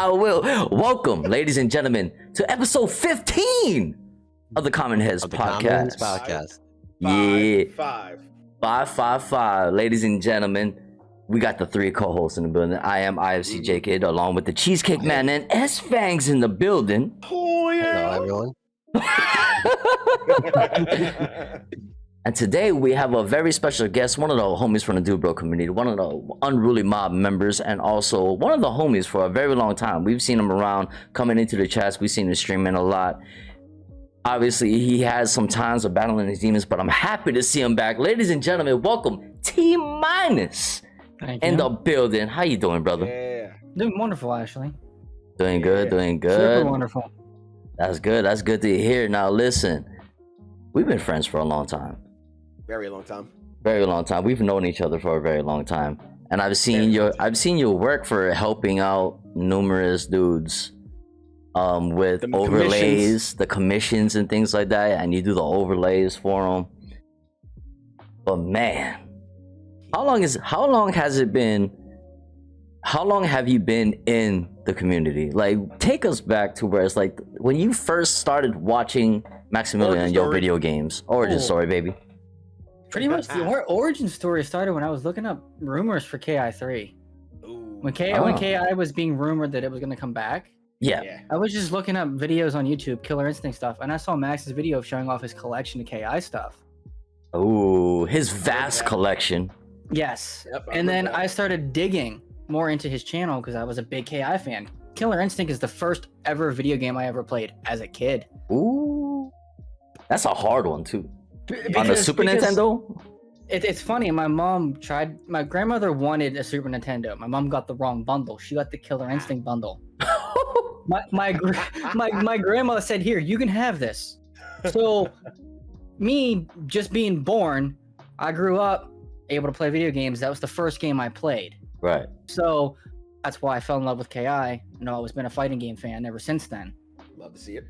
I will. Welcome, ladies and gentlemen, to episode 15 of the CommonHeads podcast. Yeah. 555. Ladies and gentlemen, we got the three co-hosts in the building. I am IFC jkidd, along with the Cheesecake Man and S-Fangs in the building. Oh, yeah. Hello, everyone. And today we have a very special guest, one of the homies from the Dude Bro community, one of the Unruly Mob members, and also one of the homies for a very long time. We've seen him around, coming into the chats. We've seen him streaming a lot. Obviously, he has some times of battling his demons, but I'm happy to see him back. Ladies and gentlemen, welcome T- in the building. How you doing, brother? Yeah. Doing wonderful, actually. Doing good. Super wonderful. That's good. That's good to hear. Now, listen, we've been friends for a long time. Very long time. Very long time. We've known each other for a very long time, and I've seen your work for helping out numerous dudes with overlays, the commissions and things like that, and you do the overlays for them. But man, how long have you been in the community? Like, take us back to where it's like when you first started watching Maximilian and your video games. Origin story, baby. Pretty much the origin story started when I was looking up rumors for KI3. When KI was being rumored that it was going to come back. Yeah. I was just looking up videos on YouTube, Killer Instinct stuff, and I saw Max's video of showing off his collection of KI stuff. Oh, his vast collection. Yes. Yep, and then I started digging more into his channel because I was a big KI fan. Killer Instinct is the first ever video game I ever played as a kid. Ooh. That's a hard one, too. On the Super Nintendo? It's funny. My grandmother wanted a Super Nintendo. My mom got the wrong bundle. She got the Killer Instinct bundle. my grandma said, "Here, you can have this." So, me just being born, I grew up able to play video games. That was the first game I played. Right. So that's why I fell in love with KI. I've always been a fighting game fan ever since then. Love to see it.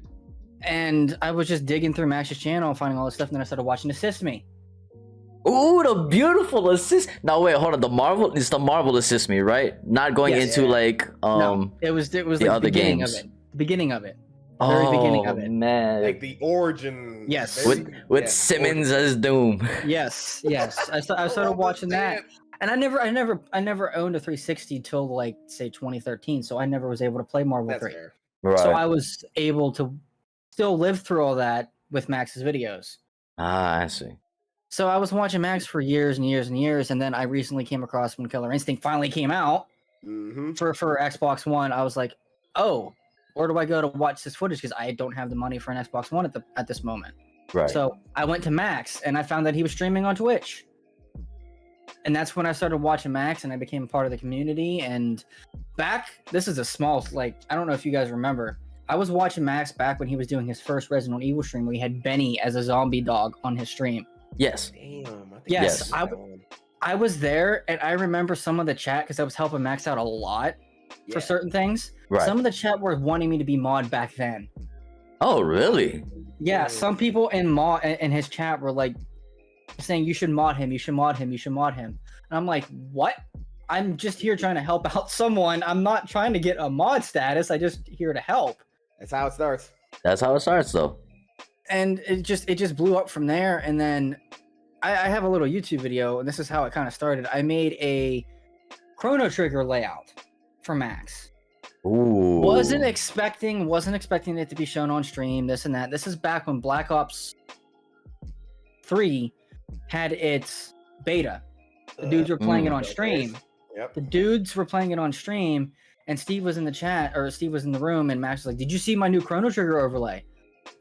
And I was just digging through Max's channel, finding all this stuff, and then I started watching Assist Me. Ooh, the beautiful assist. Now wait, hold on. It's the Marvel Assist Me, right? Not going into like no, it was the like other beginning games. of it. Beginning of it. Very beginning of it. Man. Like the origin. Yes. With Simmons as Doom. Yes. I started watching that. And I never owned a 360 till like say 2013, so I never was able to play Marvel 3. Fair. Right. So I was able to still live through all that with Max's videos. Ah, I see. So I was watching Max for years and years and years, and then I recently came across when Killer Instinct finally came out for Xbox One. I was like, oh, where do I go to watch this footage? Because I don't have the money for an Xbox One at this moment. Right. So I went to Max, and I found that he was streaming on Twitch. And that's when I started watching Max, and I became part of the community. And this is a small, I don't know if you guys remember, I was watching Max back when he was doing his first Resident Evil stream where he had Benny as a zombie dog on his stream. Yes. Damn. Yes. I was there, and I remember some of the chat because I was helping Max out a lot for certain things. Right. Some of the chat were wanting me to be mod back then. Oh, really? Yeah. Some people in his chat were like saying you should mod him, you should mod him, you should mod him. And I'm like, what? I'm just here trying to help out someone. I'm not trying to get a mod status. I'm just here to help. That's how it starts. That's how it starts, though. And it just blew up from there. And then I have a little YouTube video, and this is how it kind of started. I made a Chrono Trigger layout for Max. Ooh. Wasn't expecting it to be shown on stream, this and that. This is back when Black Ops 3 had its beta. The dudes were playing it on stream. Yep. The dudes were playing it on stream, and Steve was in the chat, or Steve was in the room, and Max was like, "Did you see my new Chrono Trigger overlay?"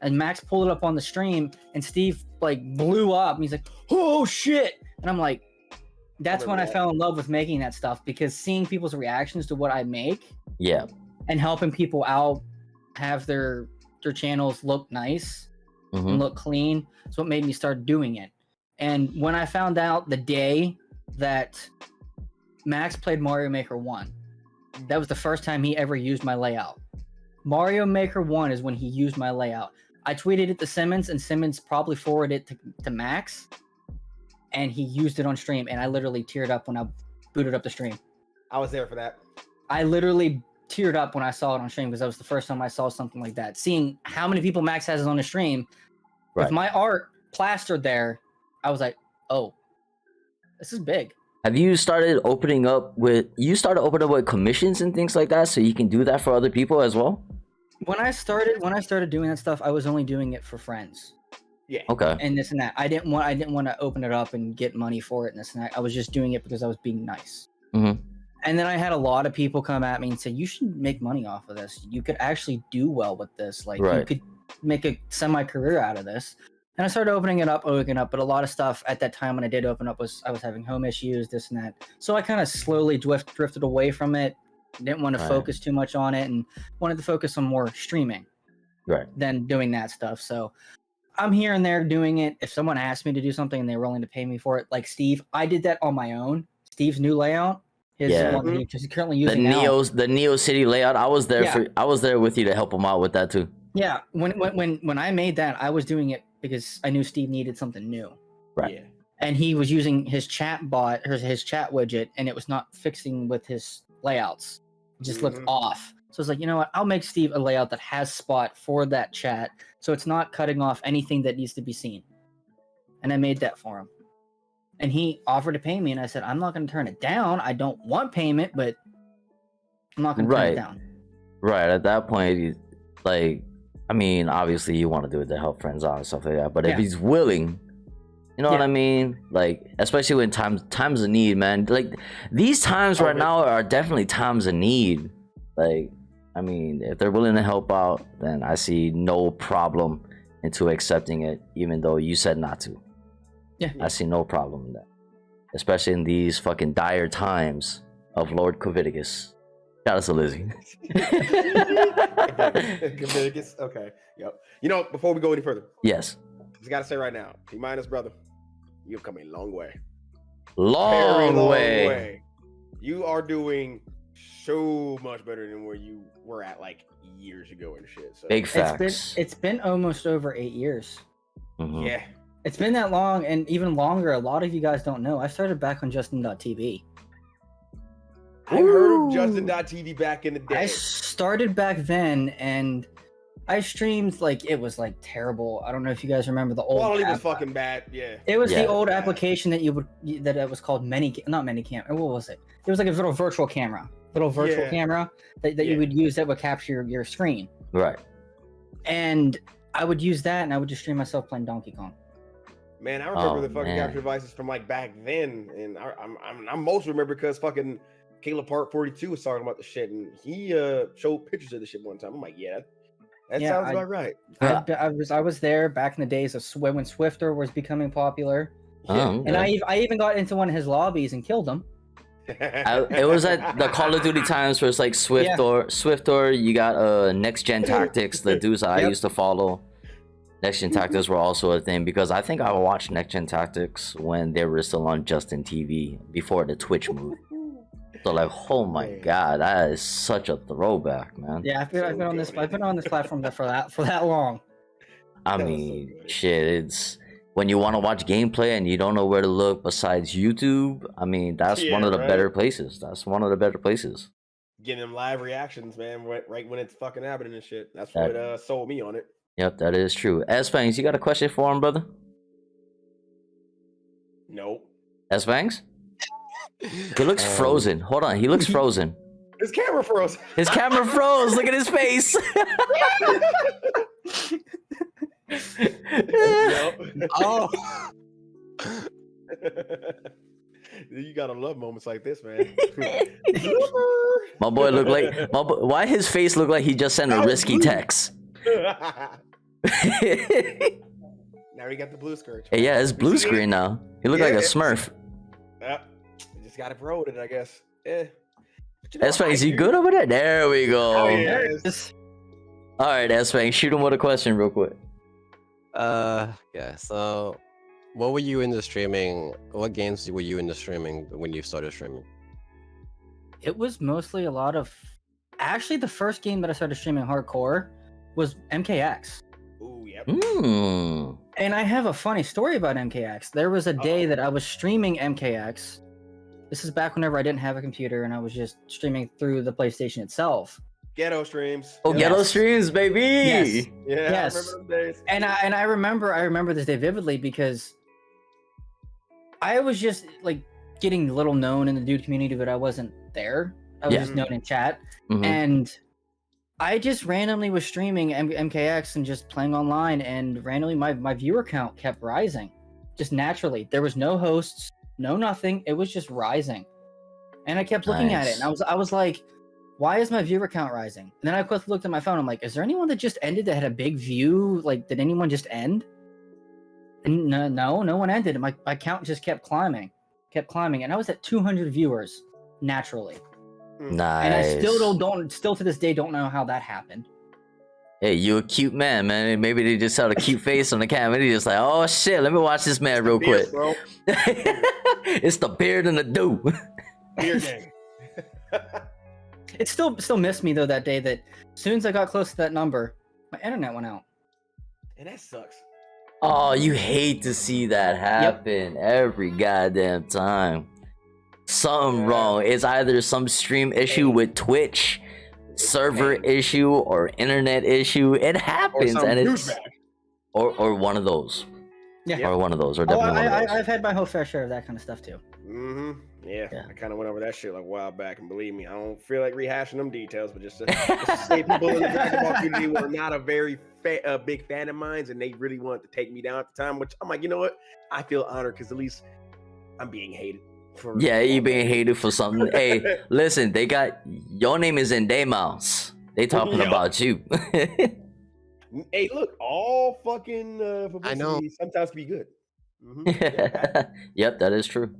And Max pulled it up on the stream, and Steve blew up, and he's like, "Oh shit!" And I'm like, that's when I fell in love with making that stuff, because seeing people's reactions to what I make, and helping people out have their channels look nice and look clean, is what made me start doing it. And when I found out the day that Max played Mario Maker 1, that was the first time he ever used my layout. Mario Maker 1 is when he used my layout. I tweeted it to Simmons, and Simmons probably forwarded it to Max, and he used it on stream, and I literally teared up when I booted up the stream. I was there for that. I literally teared up when I saw it on stream because that was the first time I saw something like that. Seeing how many people Max has on the stream Right. with my art plastered there, I was like, oh, this is big. Have you started opening up with commissions and things like that, so you can do that for other people as well? When I started doing that stuff, I was only doing it for friends. Yeah. Okay. And this and that. I didn't want to open it up and get money for it and this and that. I was just doing it because I was being nice. Mm-hmm. And then I had a lot of people come at me and say, you should make money off of this. You could actually do well with this. Like you could make a semi-career out of this. And I started opening it up. But a lot of stuff at that time when I did open up I was having home issues, this and that. So I kind of slowly drifted away from it. Didn't want to focus too much on it and wanted to focus on more streaming than doing that stuff. So I'm here and there doing it. If someone asked me to do something and they're willing to pay me for it, like Steve, I did that on my own. Steve's new layout, he's currently using the Neo City layout. I was there with you to help him out with that too. Yeah, when I made that, I was doing it because I knew Steve needed something new. Right. Yeah. And he was using his chat bot or his chat widget, and it was not fixing with his layouts. It just looked off. So I was like, you know what? I'll make Steve a layout that has spot for that chat, so it's not cutting off anything that needs to be seen. And I made that for him. And he offered to pay me, and I said, I'm not going to turn it down. I don't want payment, but I'm not going to turn it down. Right. At that point, obviously you want to do it to help friends out and stuff like that. But if he's willing, you know what I mean? Like, especially when times of need, man. Like, these times right now are definitely times of need. Like, if they're willing to help out, then I see no problem into accepting it, even though you said not to. Yeah. I see no problem in that. Especially in these fucking dire times of Lord Coviticus. Shout out to Lizzie. Coviticus? Okay. Yep. You know, before we go any further. Yes. Just gotta say right now, T-minus brother, you've come a long way. Very long way. You are doing so much better than where you were at like years ago and shit. So. Big facts. It's been almost over 8 years. Mm-hmm. Yeah. It's been that long and even longer. A lot of you guys don't know. I started back on Justin.tv. I heard of Justin.tv back in the day. I started back then and I streamed like it was like terrible. I don't know if you guys remember the old quality was fucking bad. Yeah. It was the old application that it was called not Minicam. What was it? It was like a little virtual camera. Camera that you would use that would capture your screen. Right. And I would use that and I would just stream myself playing Donkey Kong. Man, I remember the fucking capture devices from like back then, and I'm most remember because fucking Caleb Part 42 was talking about the shit, and he showed pictures of the shit one time. I'm like, that sounds about right. I was there back in the days of when Swifter was becoming popular, and I even got into one of his lobbies and killed him. It was at the Call of Duty times where it's like Swiftor. You got Next Gen Tactics, the dudes I used to follow. Next Gen Tactics were also a thing because I think I watched Next Gen Tactics when they were still on Justin TV before the Twitch move. So like, oh my god, that is such a throwback, man. Yeah, I've been on this platform for that long. Shit, it's when you want to watch gameplay and you don't know where to look besides YouTube. That's one of the better places. That's one of the better places. Getting them live reactions, man, right when it's fucking happening and shit. That's what sold me on it. Yep, that is true. S-Fangs, you got a question for him, brother? Nope. S-Fangs? He looks frozen. Hold on, he looks frozen. His camera froze. His camera froze. Look at his face. Oh. You gotta love moments like this, man. My boy looked like why his face look like he just sent a risky text? Now he got the blue screen. Hey, yeah, it's blue screen now. He looked like a Smurf. Just got it promoted, I guess. S-Fang, is you good over there? There we go. Oh, yes. All right, S-Fang, shoot him with a question real quick. Yeah. So, what were you into streaming? What games were you into streaming when you started streaming? It was mostly a lot of. Actually, the first game that I started streaming hardcore was MKX. Ooh, yep. And I have a funny story about MKX. There was a day that I was streaming MKX, This is back whenever I didn't have a computer and I was just streaming through the PlayStation itself. Ghetto streams. Oh, Yes. Ghetto streams, baby. Yes. Yeah, Yes. I remember them days. And I remember this day vividly because I was just like getting a little known in the dude community, but I wasn't there. I was Yeah. just known in chat. Mhm. And I just randomly was streaming MKX and just playing online, and randomly my viewer count kept rising. Just naturally. There was no hosts, no nothing. It was just rising. And I kept looking at it, and I was like, why is my viewer count rising? And then I quickly looked at my phone. I'm like, is there anyone that just ended that had a big view? Like, did anyone just end? And no one ended. My count just kept climbing. And I was at 200 viewers naturally. Nice. And I still to this day don't know how that happened. Hey, you a cute man, man. Maybe they just saw a cute face on the camera. They just like, oh shit, let me watch this man real quick. Bro. It's the beard and the do. Beard gang. It still missed me though that day. That as soon as I got close to that number, my internet went out. And that sucks. Oh, you hate to see that happen every goddamn time. Something wrong. It's either some stream issue with Twitch, server issue, or internet issue. It happens, and it's or one of those. Yeah. Or one of those, or definitely one of those. I've had my whole fair share of that kind of stuff too. Mm-hmm. Yeah, Yeah. I kind of went over that shit like a while back, and believe me, I don't feel like rehashing them details, but just to say people in the Dragon Ball community were not a very big fan of mine, and they really wanted to take me down at the time, which I'm like, you know what? I feel honored because at least I'm being hated. Yeah, you being hated for something. Hey, listen, they got your name is in their mouths. They talking Yup. about you. Hey, look, all fucking publicity I know. sometimes can be good. Mhm. Yep, that is true.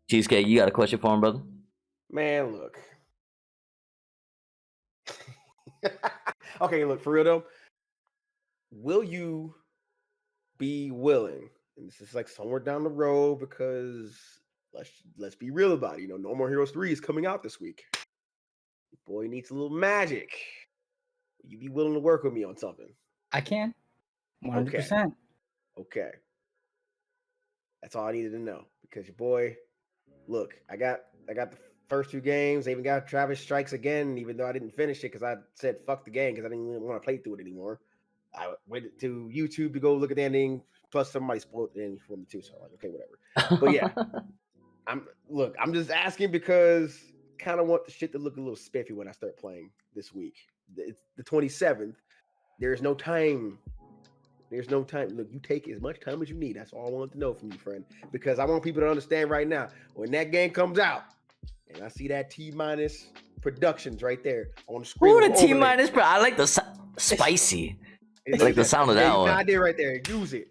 Cheesecake, you got a question for him, brother? Man, look. Okay, look, for real though. Will you be willing? And this is like somewhere down the road because let's be real about it. You know, No More Heroes 3 is coming out this week. Your boy needs a little magic. Will you be willing to work with me on something? I can, 100%. Okay. That's all I needed to know because your boy, look, I got the first 2 games. I even got Travis Strikes Again, even though I didn't finish it because I said fuck the game because I didn't want to play through it anymore. I went to YouTube to go look at the ending. Plus, somebody spoiled the ending for me too. So I'm like, okay, whatever. But yeah, I'm just asking because kind of want the shit to look a little spiffy when I start playing this week. It's the 27th. There's no time. There's no time. Look, you take as much time as you need. That's all I wanted to know from you, friend. Because I want people to understand right now, when that game comes out, and I see that T-minus productions right there on the screen. Ooh, the T-minus, bro. I like the spicy. I like the sound of that one. I did right there. Use it.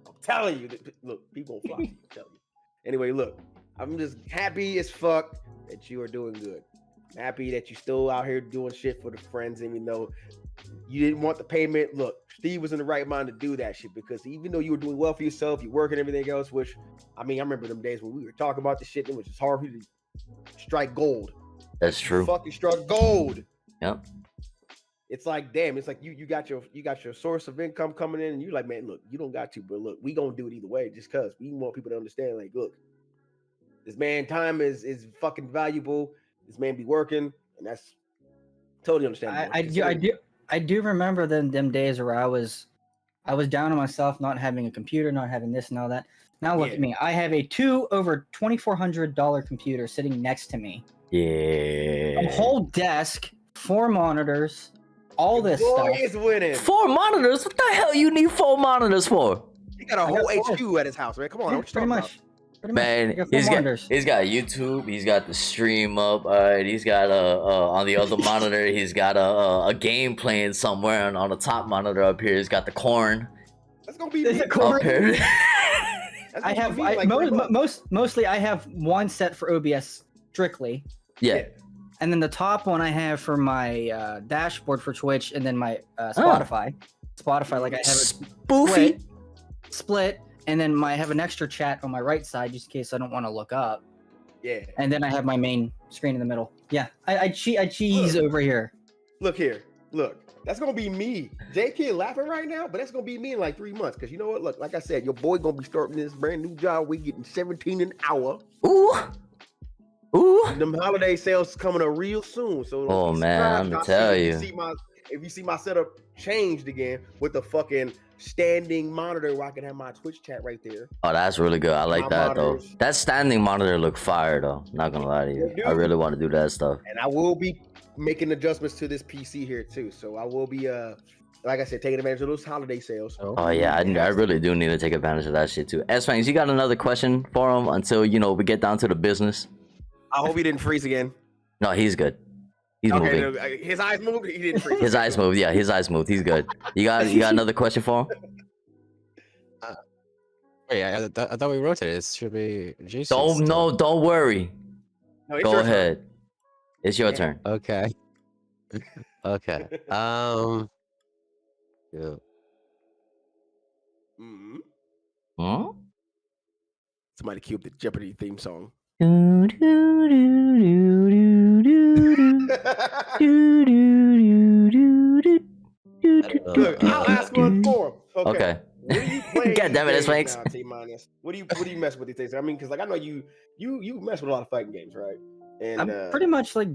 I'm telling you. Look, people will flock to you. I'm telling you. Anyway, look, I'm just happy as fuck that you are doing good. I'm happy that you still out here doing shit for the friends, even though you didn't want the payment. Look, Steve was in the right mind to do that shit because even though you were doing well for yourself, you work and everything else, which, I mean, I remember them days when we were talking about the shit and it was just hard for you to strike gold. That's true. You fucking struck gold. Yep. It's like, damn, it's like you got your source of income coming in and you're like, man, look, you don't got to, but look, we gonna do it either way just because we want people to understand, like, look, this man time is fucking valuable. This man be working, and that's totally understandable. I do remember them days where I was down on myself, not having a computer, not having this and all that. Now look at me. I have a over $2,400 computer sitting next to me. Yeah. A whole desk, 4 monitors, all this Boy stuff. is winning. 4 monitors? What the hell you need 4 monitors for? He got a whole HQ at his house, right? Come on, Yeah, what you pretty talking much. about? Man, he's got YouTube. He's got the stream up. All right, he's got on the other monitor. He's got a game playing somewhere, and on the top monitor up here, he's got the corn. That's gonna be Is it me. corn? Up here. I have mostly I have one set for OBS strictly, Yeah. and then the top one I have for my dashboard for Twitch, and then my Spotify. Spotify, like I have it Spoofy. split, and then I have an extra chat on my right side just in case I don't want to look up. Yeah. And then I have my main screen in the middle. Yeah, I cheese over here. Look here. Look. That's gonna be me. jkidd laughing right now, but that's gonna be me in like 3 months. Cause you know what? Look, like I said, your boy gonna be starting this brand new job. We getting 17 an hour. Ooh. Ooh. Them holiday sales coming up real soon. So Oh, man, I'm gonna tell you. If you see my setup changed again with the fucking standing monitor where I can have my Twitch chat right there. Oh, that's really good. I like My that monitors. though. That standing monitor look fire though. Not gonna lie to you. Yeah, I dude. really want to do that stuff. And I will be making adjustments to this PC here too. So I will be like I said, taking advantage of those holiday sales. Oh yeah, I really do need to take advantage of that shit too. S-Fangs, you got another question for him until we get down to the business? I hope he didn't freeze again. No, he's good. He's moving. No, his eyes moved. He didn't freeze. His eyes moved. Yeah, his eyes moved. He's good. You got another question for him? Wait, I thought we wrote it. It should be Jason's Don't worry. No, it's Go your turn. ahead. It's your turn. Okay. Okay. Yeah. Mhm. Hmm? Somebody cue up the Jeopardy theme song. Do, do, do, do, do, do, do, do, do, do, do, do, Look, I'll ask one for him. Okay. What are you playing? God damn it, these that's days Fangs. now, T-minus? What do you mess with these days? I mean, because like I know you mess with a lot of fighting games, right? And I'm pretty much like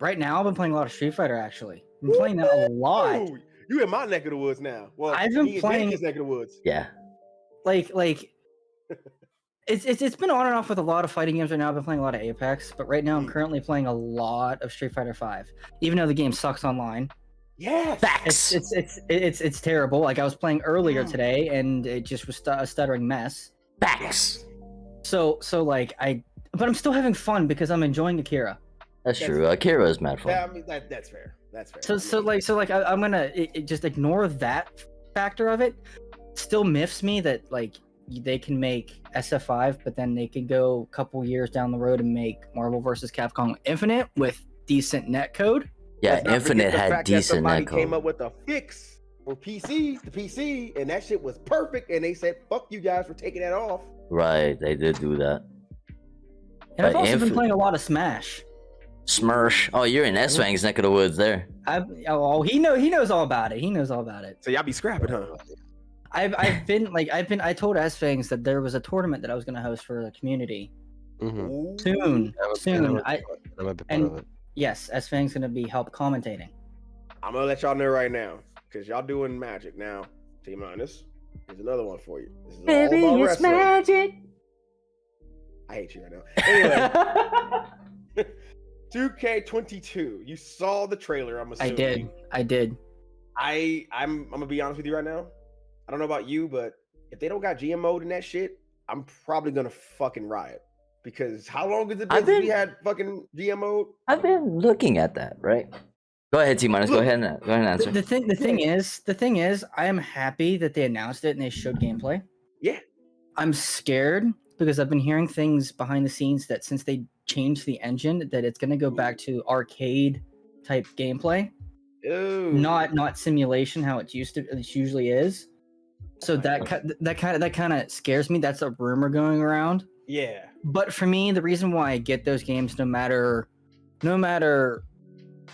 right now. I've been playing a lot of Street Fighter. Actually, I've been playing that a lot. Ooh, you in my neck of the woods now. Well, I've been he in playing- his neck of the woods. Yeah. Like it's been on and off with a lot of fighting games right now. I've been playing a lot of Apex, but right now I'm currently playing a lot of Street Fighter 5. Even though the game sucks online, Yes. Facts. it's terrible. Like I was playing earlier today, and it just was a stuttering mess. Facts. So like but I'm still having fun because I'm enjoying Akira. That's true. Akira is mad fun. Yeah, I mean that's fair. That's fair. So I'm gonna just ignore that factor of it. Still miffs me that like they can make SF5, but then they can go a couple years down the road and make Marvel vs. Capcom Infinite with decent netcode. Yeah, Let's not Infinite forget the had fact that decent somebody netcode. came up with a fix for the PC, and that shit was perfect. And they said, "Fuck you guys for taking that off." Right, they did do that. And I've But also been playing a lot of Smash. Smirsh. Oh, you're in S-Fang's neck of the woods there. He knows all about it. He knows all about it. So y'all be scrapping, huh? I told S-Fangs that there was a tournament that I was gonna host for the community Mm-hmm. soon. I'm a bit part of it. Yes, S-Fang's gonna be help commentating. I'm gonna let y'all know right now, because y'all doing magic now. T-minus. Here's another one for you. This is Baby, all about it's wrestling. magic. I hate you right now. Anyway, 2K22. You saw the trailer. I'm assuming. I did. I'm gonna be honest with you right now. I don't know about you, but if they don't got GM mode in that shit, I'm probably gonna fucking riot. Because how long has it been since we had fucking GM mode? I've been looking at that, right? Go ahead, T-minus. Go ahead and answer. The thing is, I am happy that they announced it and they showed gameplay. Yeah. I'm scared because I've been hearing things behind the scenes that since they changed the engine, that it's gonna go back to arcade type gameplay, Ooh. not simulation how it usually is. So that kind of scares me. That's a rumor going around. Yeah. But for me, the reason why I get those games, no matter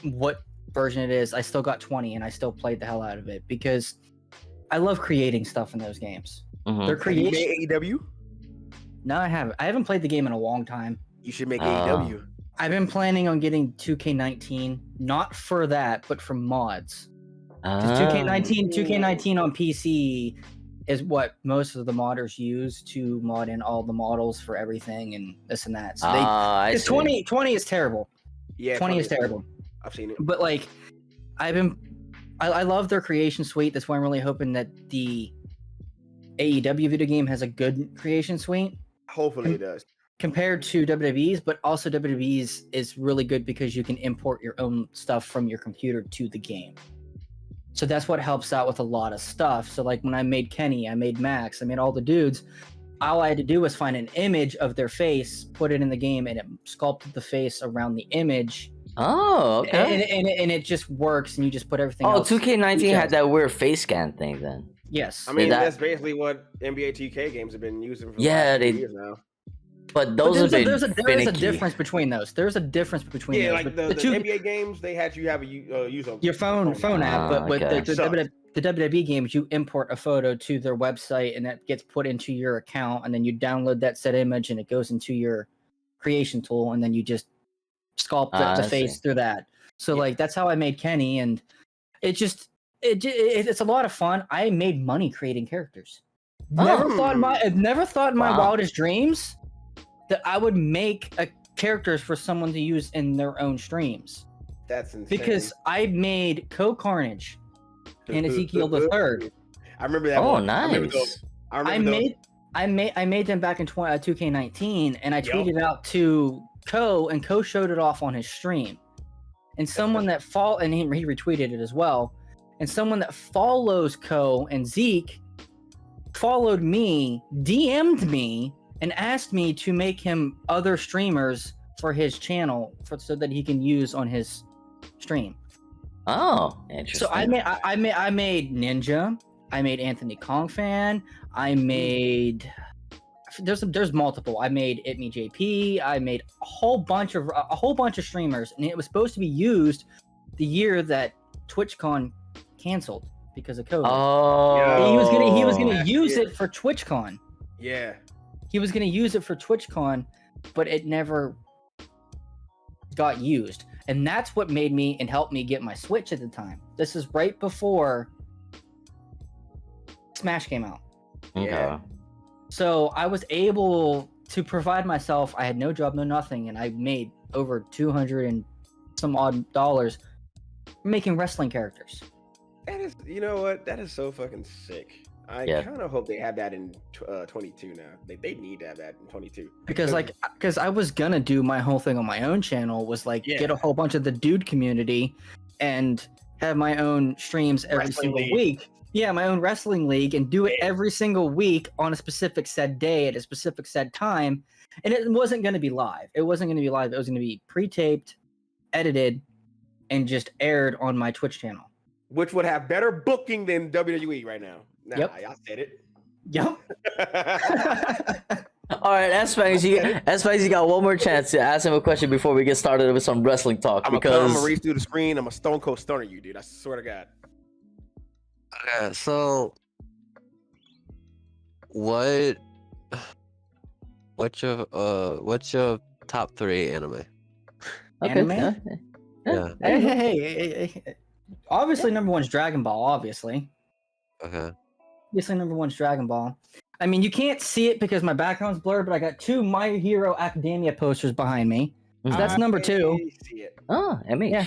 what version it is, I still got 20 and I still played the hell out of it because I love creating stuff in those games. Mhm. They're Have you creation. made AEW? No, I haven't. I haven't played the game in a long time. You should make Ah. AEW. I've been planning on getting 2K19, not for that, but for mods. 'Cause 2K19 on PC is what most of the modders use to mod in all the models for everything and this and that. So I see. 20 is terrible. Yeah. 20 is probably. terrible. I've seen it. But like, I love their creation suite. That's why I'm really hoping that the AEW video game has a good creation suite Hopefully it does. compared to WWE's, but also WWE's is really good because you can import your own stuff from your computer to the game. So that's what helps out with a lot of stuff. So like when I made Kenny, I made Max, I made all the dudes. All I had to do was find an image of their face, put it in the game, and it sculpted the face around the image. Oh, okay. And it just works, and you just put everything Oh, else. 2K19 had that weird face scan thing then. Yes. I mean, that- that's basically what NBA 2K games have been using for the Yeah, last few they- years now. But But those have been there is a finicky. difference between those. There's a difference between Yeah, those. like But the two- NBA games, they had you have a user your phone app, but with okay. the WWE games, you import a photo to their website, and that gets put into your account, and then you download that said image, and it goes into your creation tool, and then you just sculpt the I face see. through that. So Yeah. like that's how I made Kenny, and it's a lot of fun. I made money creating characters. Never thought in my Wow. wildest dreams that I would make characters for someone to use in their own streams. That's insane. Because I made Carnage and Ezekiel the Third. I remember that Oh, one. I remember nice. those. I made them back in 2K19, and I Yup. tweeted out to and Ko showed it off on his stream. And someone that and he retweeted it as well. And someone that follows Ko and Zeke followed me, DM'd me, and asked me to make him other streamers for his channel so that he can use on his stream. Oh, interesting. So I made Ninja. I made Anthony Kong Fan. I made there's multiple. I made It Me JP. I made a whole bunch of streamers, and it was supposed to be used the year that TwitchCon canceled because of COVID. Oh, He was gonna use it for TwitchCon. Yeah. He was gonna use it for TwitchCon, but it never got used. And that's what made me and helped me get my Switch at the time. This is right before Smash came out. Okay. Yeah. So I was able to provide myself. I had no job, no nothing, and I made over 200 and some odd dollars making wrestling characters. That is, you know what? That is so fucking sick. I Yeah. kind of hope they have that in 22 now. They need to have that in 22. Because I was gonna do my whole thing on my own channel, was like Yeah. get a whole bunch of the dude community and have my own streams every Wrestling single league. week. Yeah, my own wrestling league, and do it Yeah. every single week on a specific said day at a specific said time. And it wasn't going to be live. It wasn't going to be live. It was going to be pre-taped, edited, and just aired on my Twitch channel. Which would have better booking than WWE right now. Nah, Yep. I said it. Yep. All right, S-Fangs, you got one more chance to ask him a question before we get started with some wrestling talk. I'm gonna reach through the screen. I'm a Stone Cold Stunner you, dude. I swear to God. Okay, so what's your top 3 anime? Okay, Anime? yeah. Yeah. Hey. Obviously, number one's Dragon Ball, obviously. Okay. Obviously, number one's Dragon Ball. I mean, you can't see it because my background's blurred, but I got 2 My Hero Academia posters behind me. So that's number 2. I see it. Oh, MH. Yeah.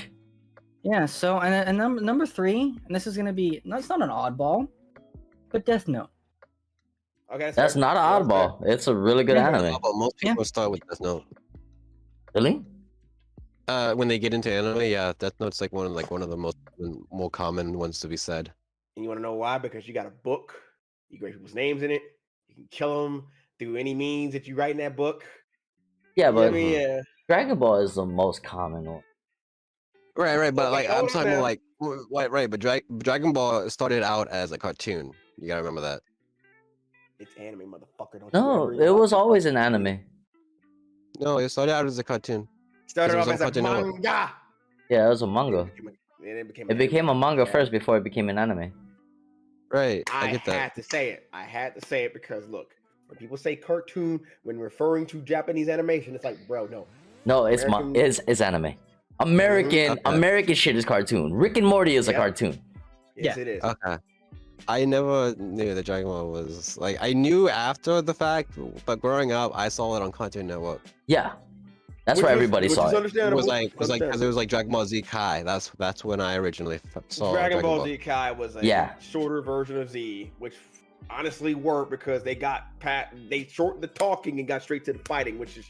Yeah, so, and number 3, and this is going to be, it's not an oddball, but Death Note. Okay, That's not an oddball. It's a really good Yeah. anime. But most Yeah. people start with Death Note. Really? When they get into anime, yeah, Death Note's like one of the more common ones to be said. And you want to know why? Because you got a book. You write people's names in it. You can kill them through any means that you write in that book. Yeah, You know what I but mean? Yeah. Dragon Ball is the most common one. Right, but Okay, like hold I'm on talking now. about like right, but Dragon Ball started out as a cartoon. You gotta remember that. It's anime, motherfucker. Don't No, you ever it was watch always an anime. No, it started out as a cartoon. Started it off was as on a Cartoon Network. manga. Yeah, it was a manga. And it became, It became a manga Yeah. first before it became an anime. Right, I I get that. had to say it. I had to say it because look, when people say cartoon when referring to Japanese animation, it's like, bro, no. No, it's American- it's anime. American Okay. shit is cartoon. Rick and Morty is a Yep. cartoon. Yes, Yeah. it is. Okay. I never knew that Dragon Ball was like I knew after the fact, but growing up I saw it on Cartoon Network. Yeah, that's Which where was- everybody which saw is it. It understandable. was like because Understandable. it was like Dragon Ball Z Kai. That's when I originally saw Dragon Ball Z Kai was a Yeah. shorter version of Z, which honestly worked because they shortened the talking and got straight to the fighting, which is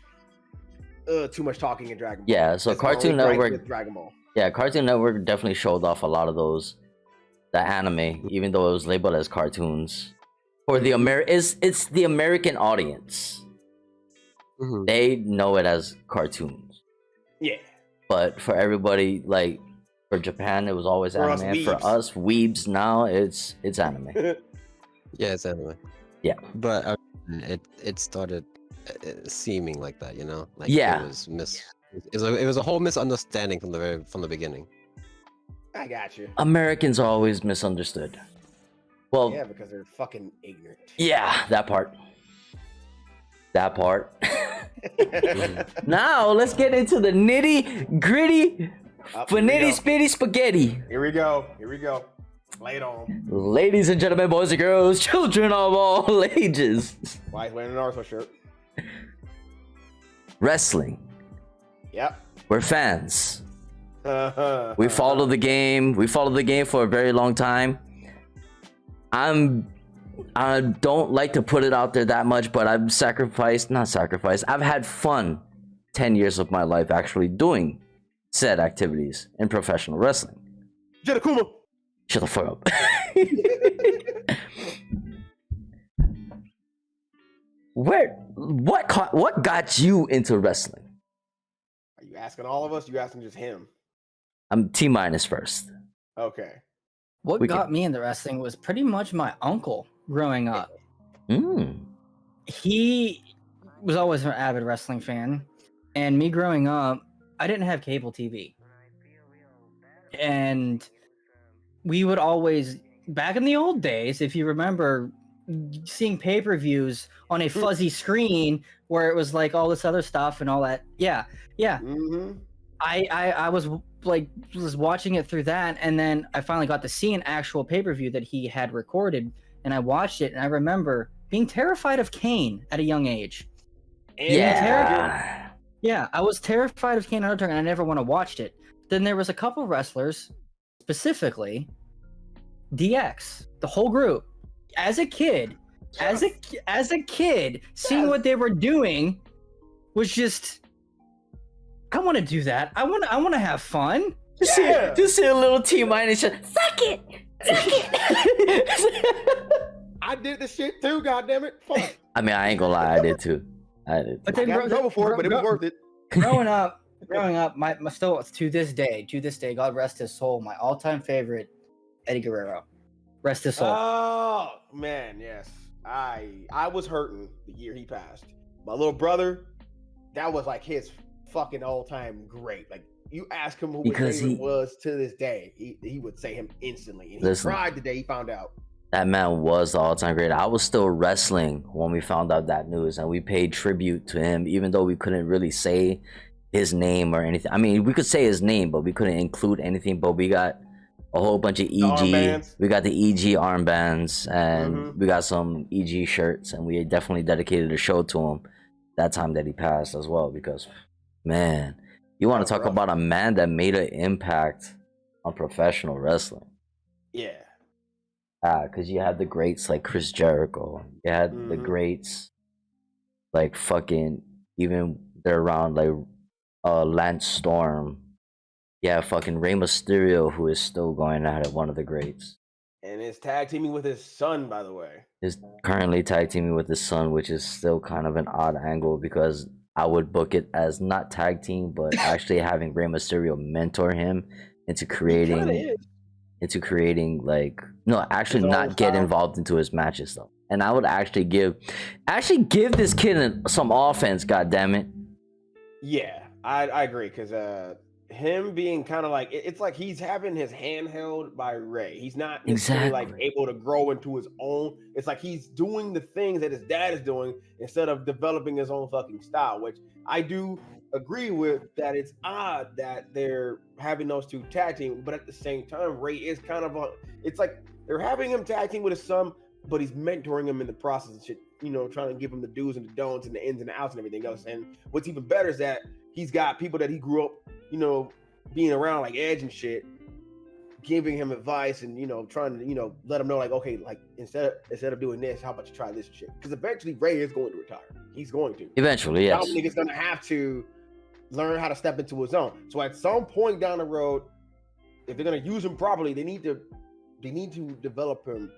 too much talking in Dragon Ball. Yeah, so That's my only Cartoon gripe Network. with Dragon Ball. Yeah, Cartoon Network definitely showed off a lot of the anime, even though it was labeled as cartoons. For the it's the American audience. Mhm. They know it as cartoons. Yeah. But for everybody, like for Japan, it was always For us anime. For weebs. us weebs now, it's anime. Yeah, it's anime. Yeah. But it started seeming like that, you know? Like Yeah. it was a whole misunderstanding from the beginning. I got you. Americans are always misunderstood. Well, Yeah, because they're fucking ignorant. yeah, that part. That part. Now let's get into the nitty gritty, finitty spitty spaghetti. Here we go. Lay it on. Ladies and gentlemen, boys and girls, children of all ages. Why he's wearing an Arsenal shirt? Wrestling. Yep. We're fans. We follow the game. We followed the game for a very long time. I don't like to put it out there that much, but I've I've had fun 10 years of my life actually doing said activities in professional wrestling. Jadakuma. Shut the fuck up. What got you into wrestling? Are you asking all of us? You asking just him? I'm T- first. Okay. What got me into wrestling was pretty much my uncle growing up. He was always an avid wrestling fan, and me growing up, I didn't have cable TV. And we would always, back in the old days, if you remember, seeing pay-per-views on a fuzzy screen where it was like all this other stuff and all that. Yeah. Mm-hmm. I was like watching it through that, and then I finally got to see an actual pay-per-view that he had recorded, and I watched it, and I remember being terrified of Kane at a young age. Yeah. Yeah, I was terrified of Kane Undertaker, and I never want to watch it. Then there was a couple wrestlers, specifically DX, the whole group. As a kid, seeing what they were doing was just, I want to do that. I want to have fun. Just see a little T- suck it. I did this shit too, goddammit. Fuck. I mean, I ain't gonna lie, I did too. But I got in trouble for it, but it was worth it. growing up, my still to this day, God rest his soul, my all-time favorite, Eddie Guerrero. Rest his soul. Oh man, yes. I was hurting the year he passed. My little brother, that was like his fucking all-time great. Like, you ask him who his favorite was to this day, he would say him instantly. And he cried the day he found out. That man was the all-time great. I was still wrestling when we found out that news, and we paid tribute to him, even though we couldn't really say his name or anything. I mean, we could say his name, but we couldn't include anything. But we got a whole bunch of EG. We got the EG armbands, and we got some EG shirts, and we definitely dedicated a show to him that time that he passed as well. Because, man, you want to talk about a man that made an impact on professional wrestling. Yeah. Because you had the greats like Chris Jericho. You had the greats like fucking, even they're around like Lance Storm. Yeah, fucking Rey Mysterio, who is still going at it, one of the greats. And is tag teaming with his son, by the way. Is currently tag teaming with his son, which is still kind of an odd angle, because I would book it as not tag team, but actually having Rey Mysterio mentor him into creating like, no, actually not get involved into his matches though. And I would actually give this kid some offense, goddammit. Yeah, I agree, because him being kind of like, it's like he's having his hand held by Ray. He's not necessarily like able to grow into his own. It's like he's doing the things that his dad is doing instead of developing his own fucking style, which I do agree with. That it's odd that they're having those two tag team, but at the same time, Ray is kind of it's like they're having him tag team with his son, but he's mentoring him in the process and shit, you know, trying to give him the do's and the don'ts and the ins and the outs and everything else. And what's even better is that he's got people that he grew up, you know, being around, like Edge and shit, giving him advice and, you know, trying to, you know, let him know, like, okay, like, instead of doing this, how about you try this shit? Because eventually Ray is going to retire. He's going to. Eventually, yes. Dominic is going to have to learn how to step into his own. So at some point down the road, if they're going to use him properly, they need to develop him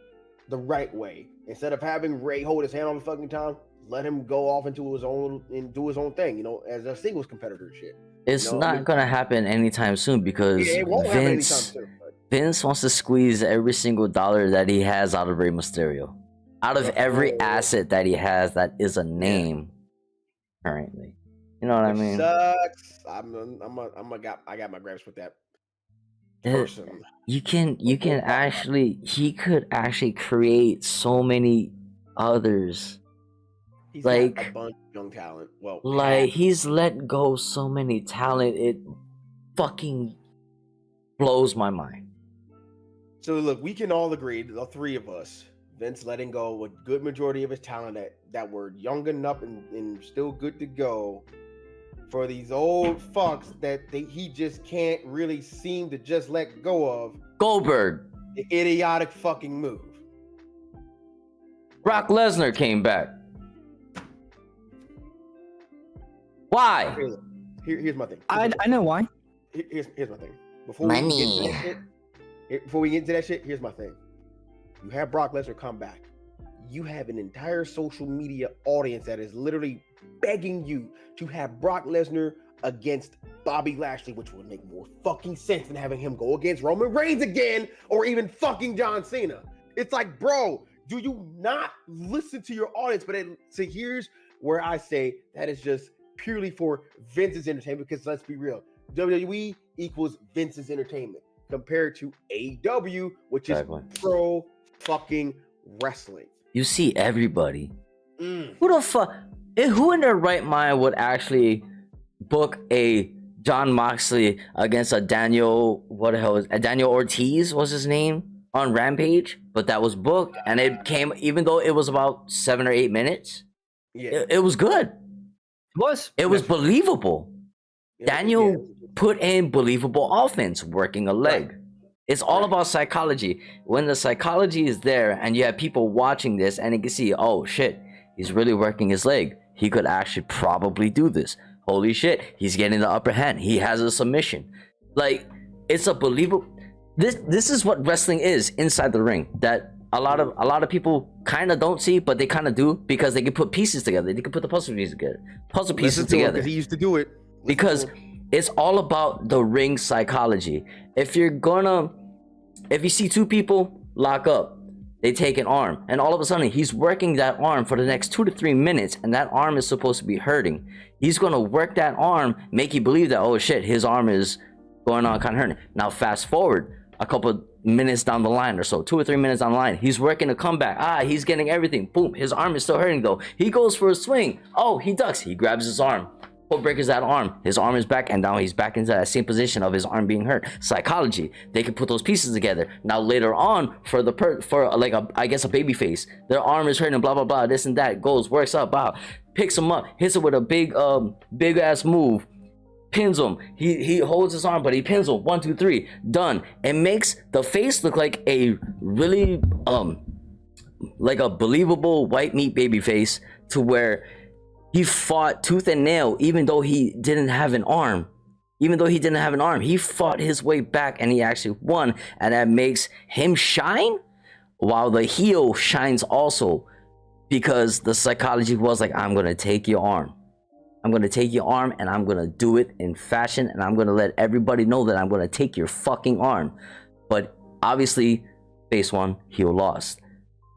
the right way. Instead of having Ray hold his hand all the fucking time, let him go off into his own and do his own thing, you know, as a singles competitor shit. It's not gonna happen anytime soon, because Vince wants to squeeze every single dollar that he has out of Rey Mysterio, out of every asset that he has that is a name currently. You know what I mean? Sucks. I got my gripes with that person. He could actually create so many others He's Like- got a bunch of young talent. Well, Like he's let go so many talent, it fucking blows my mind. So look, we can all agree, the three of us, Vince letting go a good majority of his talent that were young enough and still good to go, for these old fucks that he just can't really seem to just let go of. Goldberg, The idiotic fucking move. Brock Lesnar came back. Why? Here's my thing. I know why. Here's my thing. Before we get into that shit, here's my thing. You have Brock Lesnar come back. You have an entire social media audience that is literally begging you to have Brock Lesnar against Bobby Lashley, which would make more fucking sense than having him go against Roman Reigns again, or even fucking John Cena. It's like, bro, do you not listen to your audience? But so here's where I say that is just purely for Vince's entertainment, because let's be real, WWE equals Vince's entertainment compared to AEW, which is pro fucking wrestling. You see everybody. Mm. Who the fuck? Who in their right mind would actually book a John Moxley against a Daniel? What the hell is Daniel Ortiz? Was his name on Rampage? But that was booked, and it came even though it was about 7 or 8 minutes. Yeah, It was good. It was believable. Daniel put in believable offense, working a leg. Right. It's all about psychology. When the psychology is there and you have people watching this and you can see, oh shit, he's really working his leg. He could actually probably do this. Holy shit, he's getting the upper hand. He has a submission. Like, it's a believable. This is what wrestling is inside the ring. That a lot of people kind of don't see, but they kind of do, because they can put pieces together. They can put the puzzle pieces together. Because he used to do it. Because it's all about the ring psychology. If you see two people lock up, they take an arm, and all of a sudden he's working that arm for the next 2 to 3 minutes, and that arm is supposed to be hurting. He's gonna work that arm, make you believe that, oh shit, his arm is going on kind of hurting. Now fast forward a couple minutes down the line or so, 2 or 3 minutes down the line, he's working a comeback. He's getting everything. Boom, his arm is still hurting though. He goes for a swing. Oh, he ducks. He grabs his arm. Foot breakers that arm. His arm is back, and now he's back into that same position of his arm being hurt. Psychology. They can put those pieces together. Now later on, for like a baby face, their arm is hurting. Blah blah blah. This and that. Goes, works up. Wow. Picks him up. Hits him with a big ass move. Pins him. He holds his arm, but he pins him. 1, 2, 3. Done. It makes the face look like a really like a believable white meat baby face, to where he fought tooth and nail, even though he didn't have an arm. He fought his way back, and he actually won, and that makes him shine, while the heel shines also, because the psychology was like, I'm gonna take your arm. I'm gonna take your arm, and I'm gonna do it in fashion, and I'm gonna let everybody know that I'm gonna take your fucking arm. But obviously, face won, heel lost.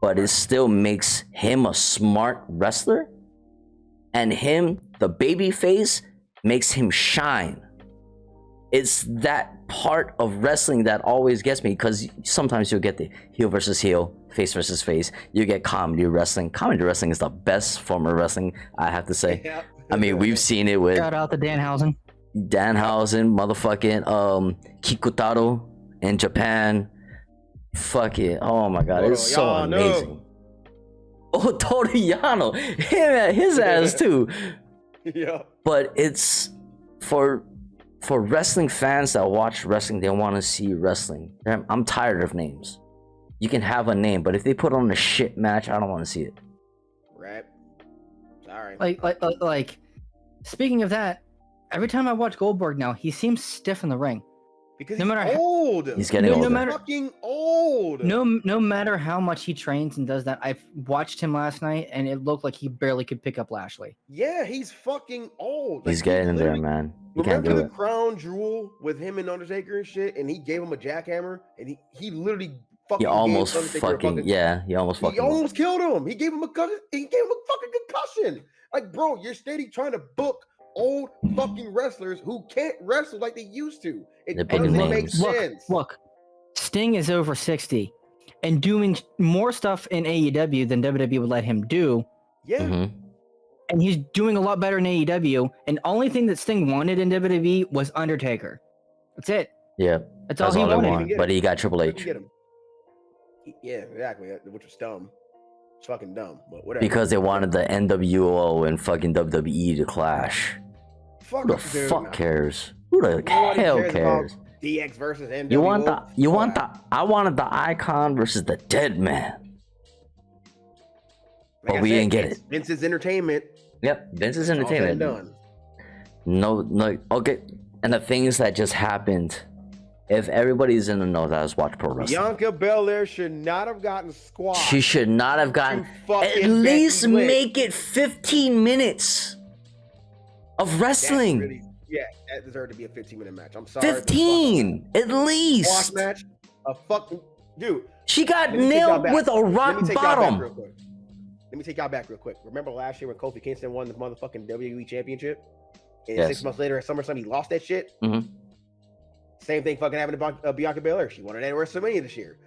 But it still makes him a smart wrestler, and him, the baby face, makes him shine. It's that part of wrestling that always gets me, because sometimes you'll get the heel versus heel, face versus face. You get comedy wrestling. Comedy wrestling is the best form of wrestling, I have to say. Yeah. I mean, we've seen it with Shout out to Danhausen. motherfucking Kikutaro in Japan. Fuck it. Oh my god, it's so amazing. Oh, Toriano, his ass too. Yeah. But it's for wrestling fans that watch wrestling, they want to see wrestling. I'm tired of names. You can have a name, but if they put on a shit match, I don't want to see it. Right. Sorry. Like, speaking of that, every time I watch Goldberg now, he seems stiff in the ring. Because no he's matter old. He's getting older. Fucking old. No matter how much he trains and does that, I've watched him last night, and it looked like he barely could pick up Lashley. Yeah, he's fucking old. He's getting there, man. You can't Remember do the it. Crown Jewel with him and Undertaker and shit, and he gave him a jackhammer, and he literally fucking He almost gave Undertaker fucking yeah. He almost fucking. he almost killed him. He gave him a fucking concussion. Like, bro, you're steady trying to book old fucking wrestlers who can't wrestle like they used to. It They're big doesn't make names. sense. Look, Sting is over 60 and doing more stuff in AEW than WWE would let him do. Yeah. Mhm. and he's doing a lot better in AEW. And the only thing that Sting wanted in WWE was Undertaker. That's it. Yeah, That's all that's he all they wanted. want. But he got Triple Couldn't H get him. Yeah, exactly. Which was dumb. It's fucking dumb, but whatever. because they wanted the NWO and fucking WWE to clash. fuck Who the dude, fuck nah. cares? Who the Nobody hell about cares? DX versus NWO. I wanted the Icon versus the Dead Man. Like But I we said, didn't get it. Vince's entertainment. Yep, Vince's All said and entertainment. done. No, okay. And the things that just happened, if everybody's in the know that has watched pro wrestling, Bianca Belair should not have gotten squashed. she should not have gotten. to fucking At least Becky Lynch. make it 15 minutes of That's wrestling. really- yeah, that deserved to be a 15-minute match. I'm sorry. but 15 at fuck. Squash least. match. A fucking dude. She got Let me take y'all nailed back. with a Let rock me take y'all back bottom. real quick. Let me take y'all back real quick. Remember last year when Kofi Kingston won the motherfucking WWE Championship? And Yes. 6 months later at SummerSlam, he lost that shit? Mhm. Same thing fucking happened to Bianca Belair. She won it at WrestleMania this year.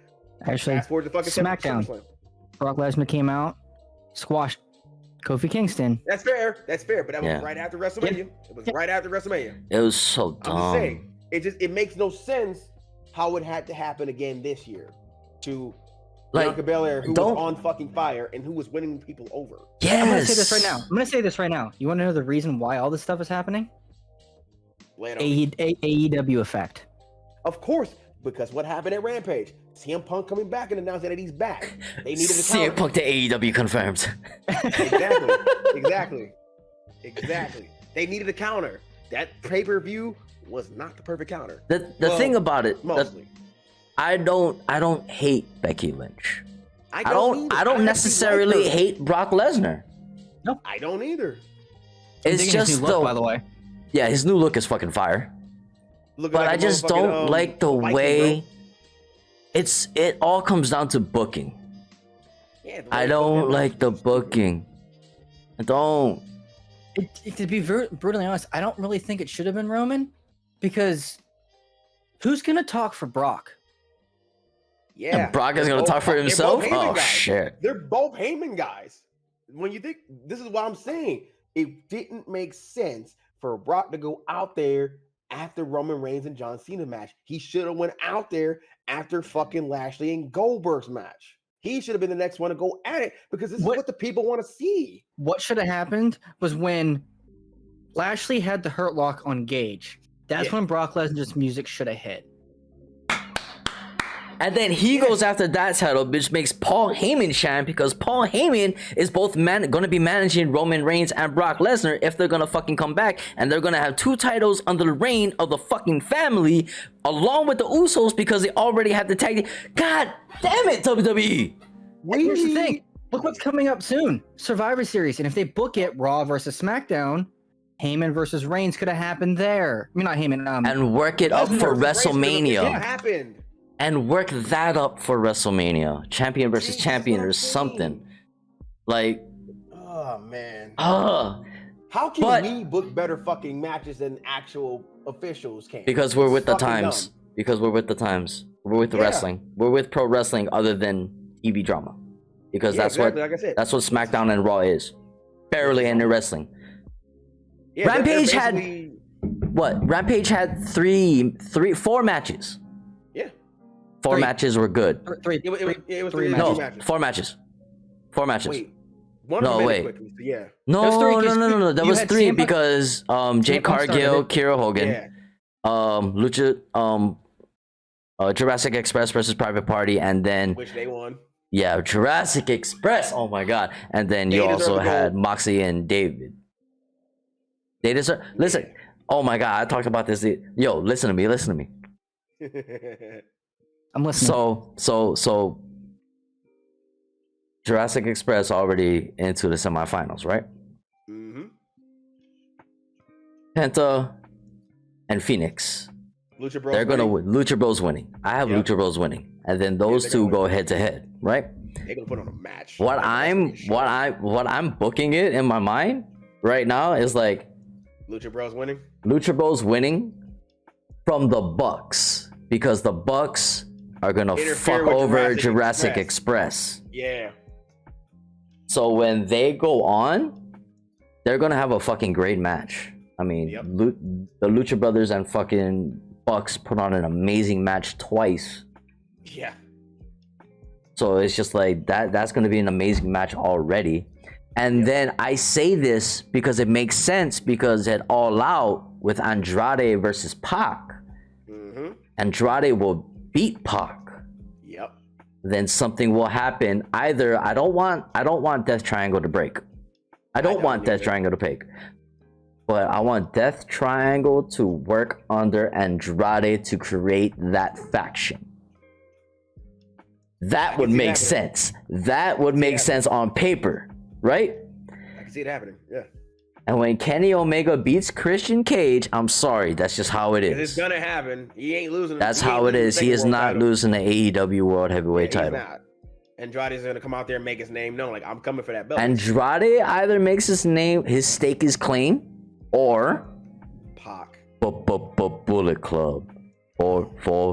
Actually, Fast forward to fucking SmackDown. SummerSlam. Brock Lesnar came out, squashed Kofi Kingston. That's fair. That's fair. But that was Yeah. right after WrestleMania. It was right after WrestleMania. It was so I'm just dumb. saying. It makes no sense how it had to happen again this year to Like, Bianca Belair, who was don't- on fucking fire and who was winning people over. I'm gonna say Yes. this right now. I'm gonna say this right now. You want to know the reason why all this stuff is happening? Lay it on me. AEW effect. Of course, because what happened at Rampage? CM Punk coming back and announcing that he's back. They needed a CM counter. Punk to AEW confirmed. Exactly. They needed a counter. That pay-per-view was not the perfect counter. The Well, thing about it, Mostly. I don't hate Becky Lynch. I don't actually necessarily like her. hate Brock Lesnar. I don't either. It's Digging his just new look, by the the way. yeah, his new look is fucking fire. Looking But like I a just motherfucking, don't like the Viking, way bro. it all comes down to booking. Yeah, the way I they don't booked that like the was stupid. booking. I don't. To be brutally honest, I don't really think it should have been Roman, because who's gonna talk for Brock? Yeah, And Brock is they're gonna both talk for they're himself. both Heyman Oh guys. shit. They're both Heyman guys. When you think, this is what I'm saying. It didn't make sense for Brock to go out there after Roman Reigns and John Cena match. He should have went out there after fucking Lashley and Goldberg's match. He should have been the next one to go at it because this is what the people want to see. What should have happened was when Lashley had the Hurt Lock on Gage. That's Yeah. when Brock Lesnar's music should have hit. And then he goes after that title, which makes Paul Heyman shine because Paul Heyman is both gonna be managing Roman Reigns and Brock Lesnar if they're gonna fucking come back, and they're gonna have 2 titles under the reign of the fucking family, along with the Usos because they already have the tag team. God damn it, WWE! Here's the thing. Look what's coming up soon. Survivor Series. And if they book it, Raw versus SmackDown, Heyman versus Reigns could have happened there. I mean, not Heyman. And work it up for It WrestleMania. happened. And work that up for WrestleMania. Champion versus See, that's champion what or I'm something. saying. Like, Oh man. uh, How can But- we book better fucking matches than actual officials can? because we're It's with the fucking times. dumb. Because we're with the times. We're with the Yeah. wrestling. We're with pro wrestling other than TV drama. Because Yeah, that's exactly, like I said. what SmackDown and Raw is. Barely any wrestling. Yeah, they're Rampage had- basically- What? Rampage had 4 matches. Yeah. 4 Three. matches were good. Three. It was Three three No, matches. 4 matches. 4 matches. Wait. One No, of them wait. ended quickly, so yeah. No, There was 3 no, 'cause no. That you was had 3 CM Punk- because Jade Punk started Cargill, it. Kira Hogan, Yeah. Jurassic Express versus Private Party, and then Which they won. yeah, Jurassic Express. Oh my god! And then you They deserve also the had gold. Moxie and David. They deserve. Listen. Oh my god! I talked about this. Yo, listen to me. Listen to me. I'm listening. So. Jurassic Express already into the semifinals, right? Mm-hmm. Penta and Phoenix. Lucha Bros. They're gonna winning. win. Lucha Bros winning. I have Yep. Lucha Bros winning, and then those they're 2 gonna go win. head to head, right? They're gonna put on a match. What Like, I'm that's gonna be what I'm booking it in my mind right now is like shit. Lucha Bros winning. Lucha Bros winning from the Bucks because the Bucks are gonna Interfere fuck with over Jurassic Jurassic Express. Express. Yeah. So when they go on, they're gonna have a fucking great match. I mean, Yep. The Lucha Brothers and fucking Bucks put on an amazing match twice. Yeah. So it's just like that's going to be an amazing match already. And then I say this because it makes sense, because at All Out with Andrade versus Pac, Andrade will beat Pac. Yep. Then something will happen. Either I don't want Death Triangle to break. I don't want Death Triangle to break. But I want Death Triangle to work under Andrade to create that faction. That would make sense. That would make sense on paper, right? I can see it happening. Yeah. And when Kenny Omega beats Christian Cage, I'm sorry, that's just how it is. It's gonna happen. He ain't losing. That's how it is. He is not losing the AEW World Heavyweight title. He's not. Andrade's gonna come out there and make his name known. Like, I'm coming for that belt. Andrade either makes his stake his claim, or Pac. Bullet Club, or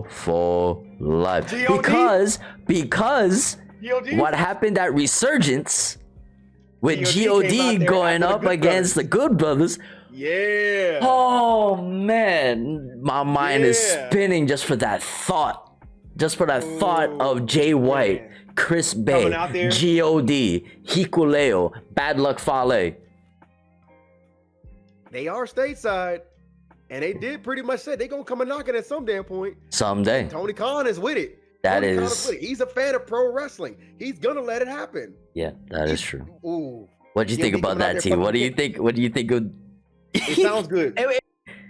for life. GOD? Because GOD? what happened at Resurgence with GOD came out GOD there going after the up Good against the Good Brothers. Yeah. Oh man, my mind is spinning just for that thought. Just for that thought of Jay White, Chris Bay, Coming out there. GOD, Hikuleo, Bad Luck Fale. They are stateside, and they did pretty much say they gonna come and knocking at some damn point. Someday. Tony Khan is with it. That Tony Khan is- with it. He's a fan of pro wrestling. He's gonna let it happen. Yeah, that is true. Ooh. What do you think GOD about coming out that, there T? fucking What do you kick- think? What do you think of? It sounds good. It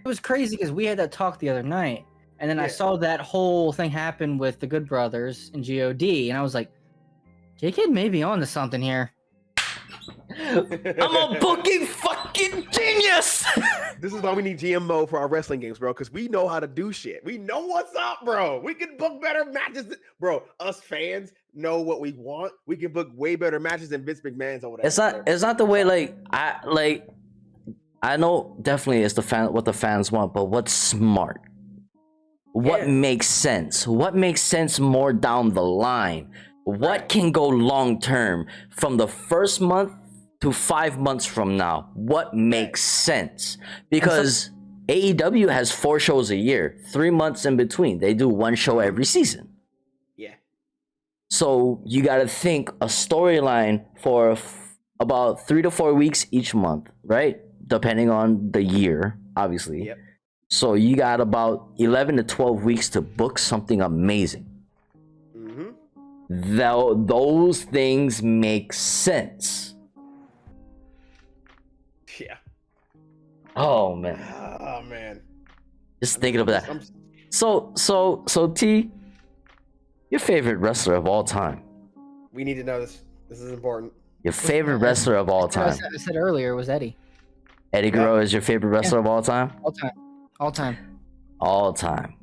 was crazy because we had that talk the other night, and then I Yeah. saw that whole thing happen with the Good Brothers and God, and I was like, jkidd may be on to something here. I'm a booking fucking genius. This is why we need GMO for our wrestling games, bro, because we know how to do shit. We know what's up, bro. We can book better matches. Bro, us fans know what we want. We can book way better matches than Vince McMahon's over there. It's not the way I know definitely it's what the fans want, but what's smart? What Yeah. makes sense? What makes sense more down the line? What can go long term from the first month to 5 months from now? What makes sense? Because AEW has 4 shows a year, 3 months in between. They do 1 show every season. Yeah. So you got to think a storyline for about 3 to 4 weeks each month, right? Depending on the year, obviously. Yep. So you got about 11 to 12 weeks to book something amazing. Those things make sense. Yeah. Oh man, Oh, man. just thinking of that. I'm- So T, your favorite wrestler of all time. we need to know this. This is important. Your favorite wrestler of all I time. said earlier it was Eddie. Eddie Guerrero is your favorite wrestler of all time. All time. All time. All time.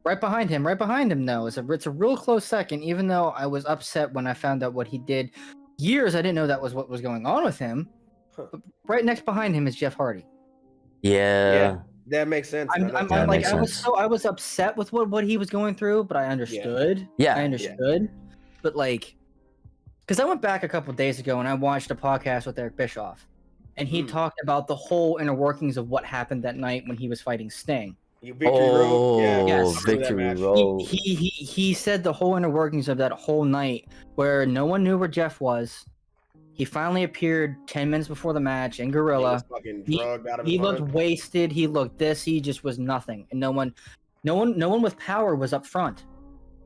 Right behind him though. It's a real close second, even though I was upset when I found out what he did. Years I didn't know that was what was going on with him. Huh. But right next behind him is Jeff Hardy. Yeah. That makes sense. I'm man. That like makes sense. I was upset with what he was going through, but I understood. Yeah. I understood. But like, because I went back a couple days ago and I watched a podcast with Eric Bischoff, and he talked about the whole inner workings of what happened that night when he was fighting Sting. Victory Road. Yeah, Yes. I remember that Victory match. Road. He said the whole inner workings of that whole night where no one knew where Jeff was. He finally appeared 10 minutes before the match in He Gorilla. was fucking drugged out of He his looked mind. wasted. He looked this. He just was nothing. And no one with power was up front.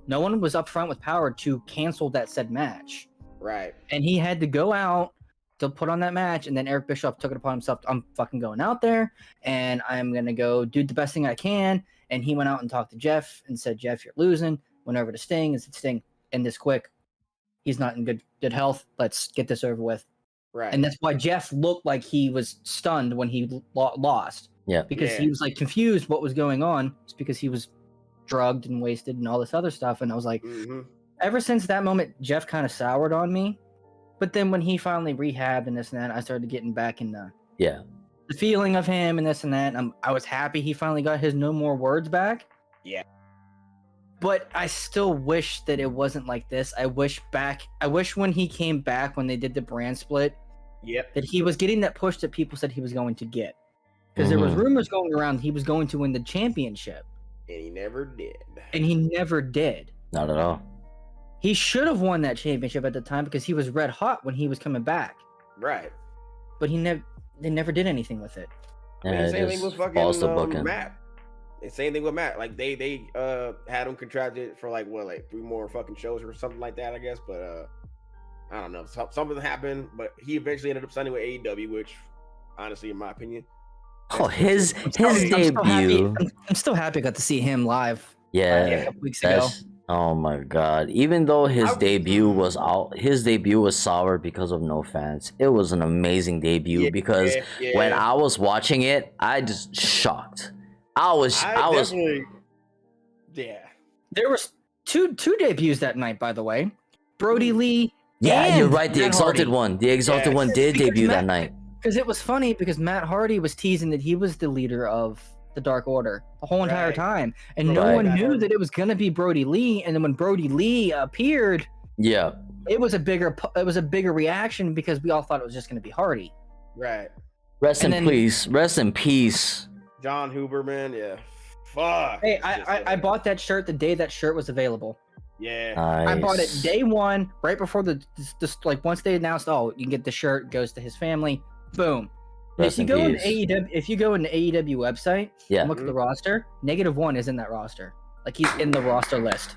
No one was up front with power to cancel that said match. Right. And he had to go out to put on that match. And then Eric Bischoff took it upon himself. I'm fucking going out there and I'm going to go do the best thing I can. And he went out and talked to Jeff and said, Jeff, you're losing. Went over to Sting and said, Sting, end this quick. He's not in good health. Let's get this over with. Right. And that's why Jeff looked like he was stunned when he lost. Yeah. Because Yeah. he was like confused what was going on. It's because he was drugged and wasted and all this other stuff. And I was like, ever since that moment, Jeff kind of soured on me. But then when he finally rehabbed and this and that, I started getting back in the feeling of him and this and that. And I was happy he finally got his no more words back. Yeah. But I still wish that it wasn't like this. I wish when he came back, when they did the brand split, Yep. that he was getting that push that people said he was going to get. Because there was Mhm. rumors going around he was going to win the championship, And he never did. and he never did. Not at all. He should have won that championship at the time because he was red hot when he was coming back. Right. But they never did anything with it. I mean, Yeah, same it thing is with false to fucking booking. Matt. And same thing with Matt. Like they had him contracted for like 3 more fucking shows or something like that, I guess. But I don't know. Something happened, but he eventually ended up signing with AEW, which honestly, in my opinion, Oh, his I'm still happy. debut. I'm still happy I got to see him live. Yeah, a couple weeks ago. that's oh my god. Even though his debut was sour because of no fans. It was an amazing debut because when I was watching it, I just shocked. I was definitely, yeah. There was two debuts that night, by the way. Brody Lee. Yeah, and you're right. The Matt Exalted Hardy. one. The Exalted one did Because debut that night. Because it was funny because Matt Hardy was teasing that he was the leader of the Dark Order the whole entire time, and no one knew that it was gonna be Brody Lee. And then when Brody Lee appeared, yeah, it was a bigger reaction because we all thought it was just gonna be Hardy. Right. Rest in peace. John Huberman, yeah. Fuck. Hey, I bought that shirt the day that shirt was available. Yeah. Nice. I bought it day one, right before the once they announced, oh, you can get the shirt, goes to his family. Boom. Rest If in you go peace. into AEW, if you go into AEW website, Yeah. and look at the roster, -1 is in that roster. Like he's in the roster list.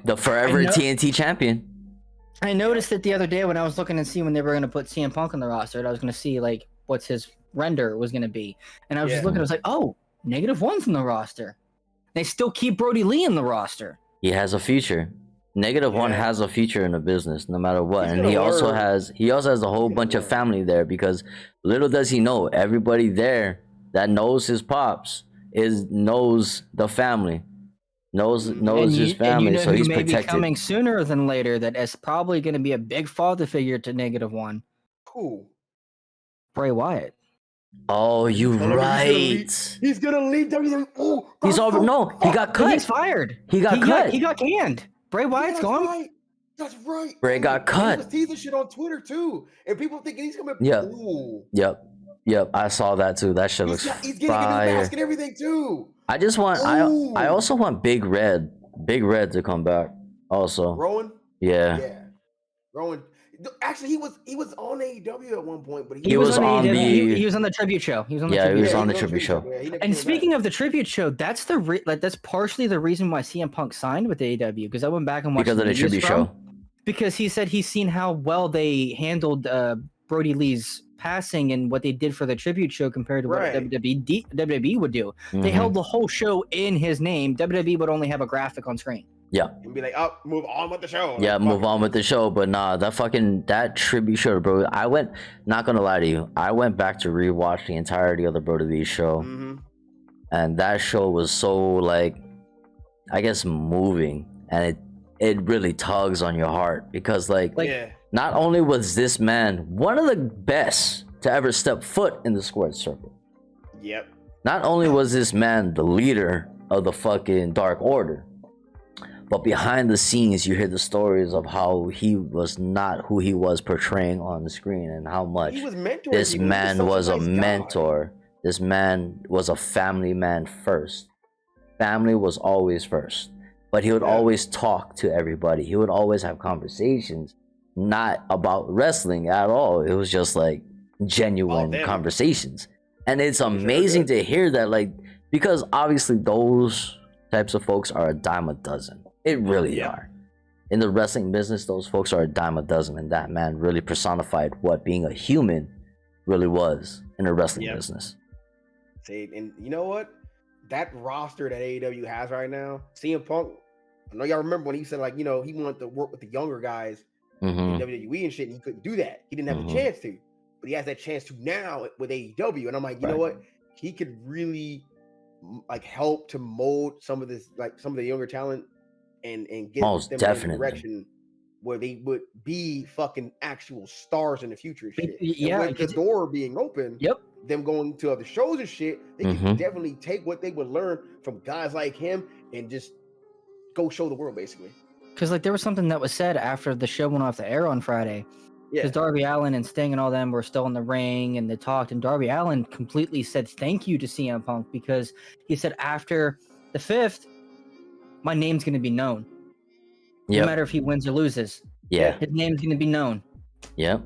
The forever TNT champion. I noticed it the other day when I was looking and see when they were going to put CM Punk on the roster, and I was going to see like what's his render was going to be, and I was just looking. I was like, oh, -1's in the roster. They still keep Brody Lee in the roster. He has a future. -1 has a future in the business, no matter what. He's And he also learn. has a whole bunch of family there because little does he know, everybody there that knows his pops knows the family, knows his family, and you know so who he's may protected. be coming sooner than later. That is probably going to be a big father figure to -1. Cool. Bray Wyatt. Oh, you right. He's gonna leave WWE. Oh, He's already he got cut. He's fired. He got cut. He got canned. Bray Wyatt's gone. Right. That's right. Bray got cut. He was teasing shit on Twitter too, and people thinking he's coming. Yeah. Ooh. Yep. I saw that too. That shit looks He's getting a new fire. mask and everything too. I just want. I also want Big Red to come back. Also. Rowan. Yeah. Yeah. Rowan. Actually, he was on AEW at one point, but He was on AEW. He was on the tribute show. He was on the Yeah, tribute he was show. on the tribute show. Yeah, he never And came speaking back. of the tribute show, that's that's partially the reason why CM Punk signed with AEW, because I went back and watched Because of the videos tribute from- show. Because he said he's seen how well they handled Brody Lee's passing and what they did for the tribute show compared to what WWE would do. They Mhm. held the whole show in his name. WWE would only have a graphic on screen. And be like, oh, move on with the show. Yeah, Like, move fuck on with the show. But nah, that tribute show, bro. I went, not gonna lie to you, I went back to rewatch the entirety of the Brody Lee show, Mhm. and that show was so like, I guess, moving, and it really tugs on your heart because like Yeah. not only was this man one of the best to ever step foot in the squared circle, Yep. not only was this man the leader of the fucking Dark Order, but behind the scenes, you hear the stories of how he was not who he was portraying on the screen and how much He was mentoring this people. He man such was a nice guy. mentor. This man was a family man first. Family was always first. But he would always talk to everybody. He would always have conversations, not about wrestling at all. It was just like genuine them. conversations. And it's amazing to hear that, like, because obviously those types of folks are a dime a dozen. It really are. In the wrestling business, those folks are a dime a dozen, and that man really personified what being a human really was in the wrestling business. See, and you know what? That roster that AEW has right now, CM Punk, I know y'all remember when he said, like, you know, he wanted to work with the younger guys in WWE and shit, and he couldn't do that. He didn't have a chance to, but he has that chance to now with AEW. And I'm like, you know what? He could really like help to mold some of this, like some of the younger talent, and get Most them definitely. in a direction where they would be fucking actual stars in the future. And shit. Yeah, and with the door being open, them going to other shows and shit, they can definitely take what they would learn from guys like him and just go show the world, basically. Because like there was something that was said after the show went off the air on Friday, because Darby Allin and Sting and all them were still in the ring and they talked, and Darby Allin completely said thank you to CM Punk because he said after the 5th, my name's going to be known. No matter if he wins or loses. Yeah. His name's going to be known. Yep.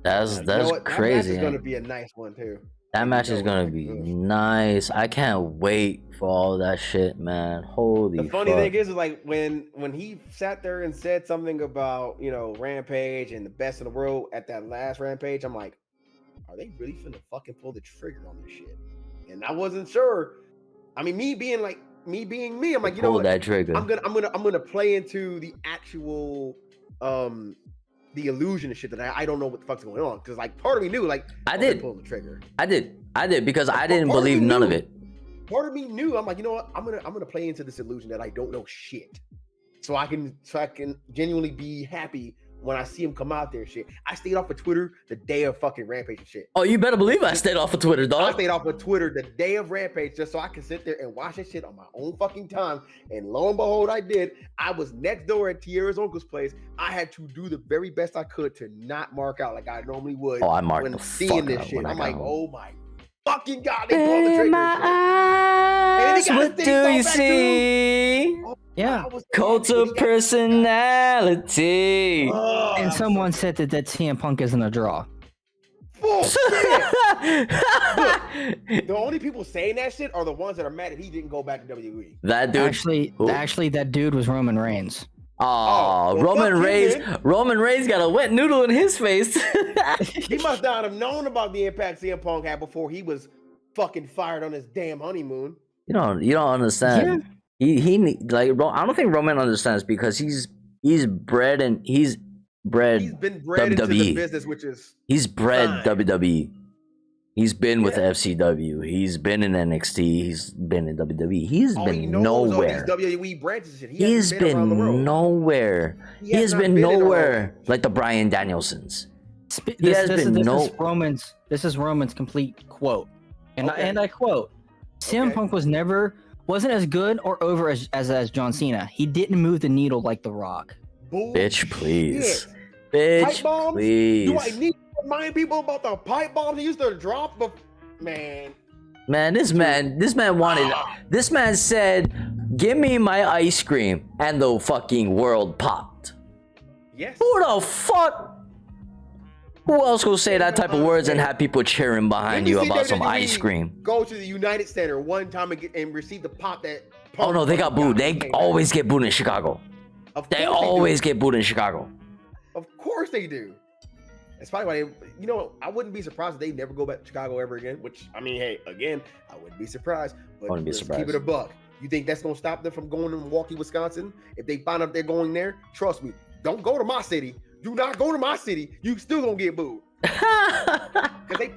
That's you know what? crazy. That match is going to be a nice one too. That match is gonna be nice. I can't wait for all that shit, man. Holy The funny fuck. thing is like when he sat there and said something about, you know, Rampage and the best in the world at that last Rampage, I'm like, are they really finna fucking pull the trigger on this shit? And I wasn't sure. I mean, me being me, I'm like, you know what? That trigger. I'm gonna play into the actual the illusion and shit that I don't know what the fuck's going on, because like part of me knew like I did pull the trigger. I did because I didn't believe none of it. Part of me knew. I'm like, you know what? I'm gonna play into this illusion that I don't know shit, so I can genuinely be happy when I see him come out there. Shit, I stayed off of Twitter the day of fucking Rampage and shit. Oh, you better believe I stayed off of Twitter, dog. I stayed off of Twitter the day of Rampage just so I can sit there and watch that shit on my own fucking time. And lo and behold, I did. I was next door at Tierra's uncle's place. I had to do the very best I could to not mark out like I normally would. Oh, I marked when the seeing fuck this out shit. when I I'm got like, home. oh my fucking god, they pulled the trigger. Eyes, what do you see? Yeah. Cult of personality. And someone said that CM Punk isn't a draw. Bullshit. The only people saying that shit are the ones that are mad that he didn't go back to WWE. That dude. Actually, that dude was Roman Reigns. Oh, Roman Reigns. Roman Reigns got a wet noodle in his face. He must not have known about the impact CM Punk had before he was fucking fired on his damn honeymoon. You don't understand. Yeah. He like I don't think Roman understands because he's bred He's been bred WWE. into the business, which is he's bred fine. WWE. He's been with FCW. He's been in NXT. He's been in WWE. He's been nowhere. All these WWE branches and shit. He's been nowhere. He has been nowhere like the Bryan Danielsons. This is Roman's complete quote, and I quote: CM Punk wasn't as good or over as John Cena. He didn't move the needle like The Rock. Bitch, please. Bitch, please. Do I need to remind people about the pipe bombs he used to drop? Man, this man wanted. This man said, "Give me my ice cream," and the fucking world popped. Yes. Who the fuck? Who else will say that type of words and have people cheering behind you about some ice cream? Go to the United Center one time and receive the pop that. Oh no, they got booed. They always get booed in Chicago. They always get booed in Chicago. Of course they do. That's probably why I wouldn't be surprised if they never go back to Chicago ever again. Which I mean, hey, again, I wouldn't be surprised. But let's keep it a buck. You think that's gonna stop them from going to Milwaukee, Wisconsin? If they find out they're going there, trust me, don't go to my city. Do not go to my city. You still gonna get booed. Because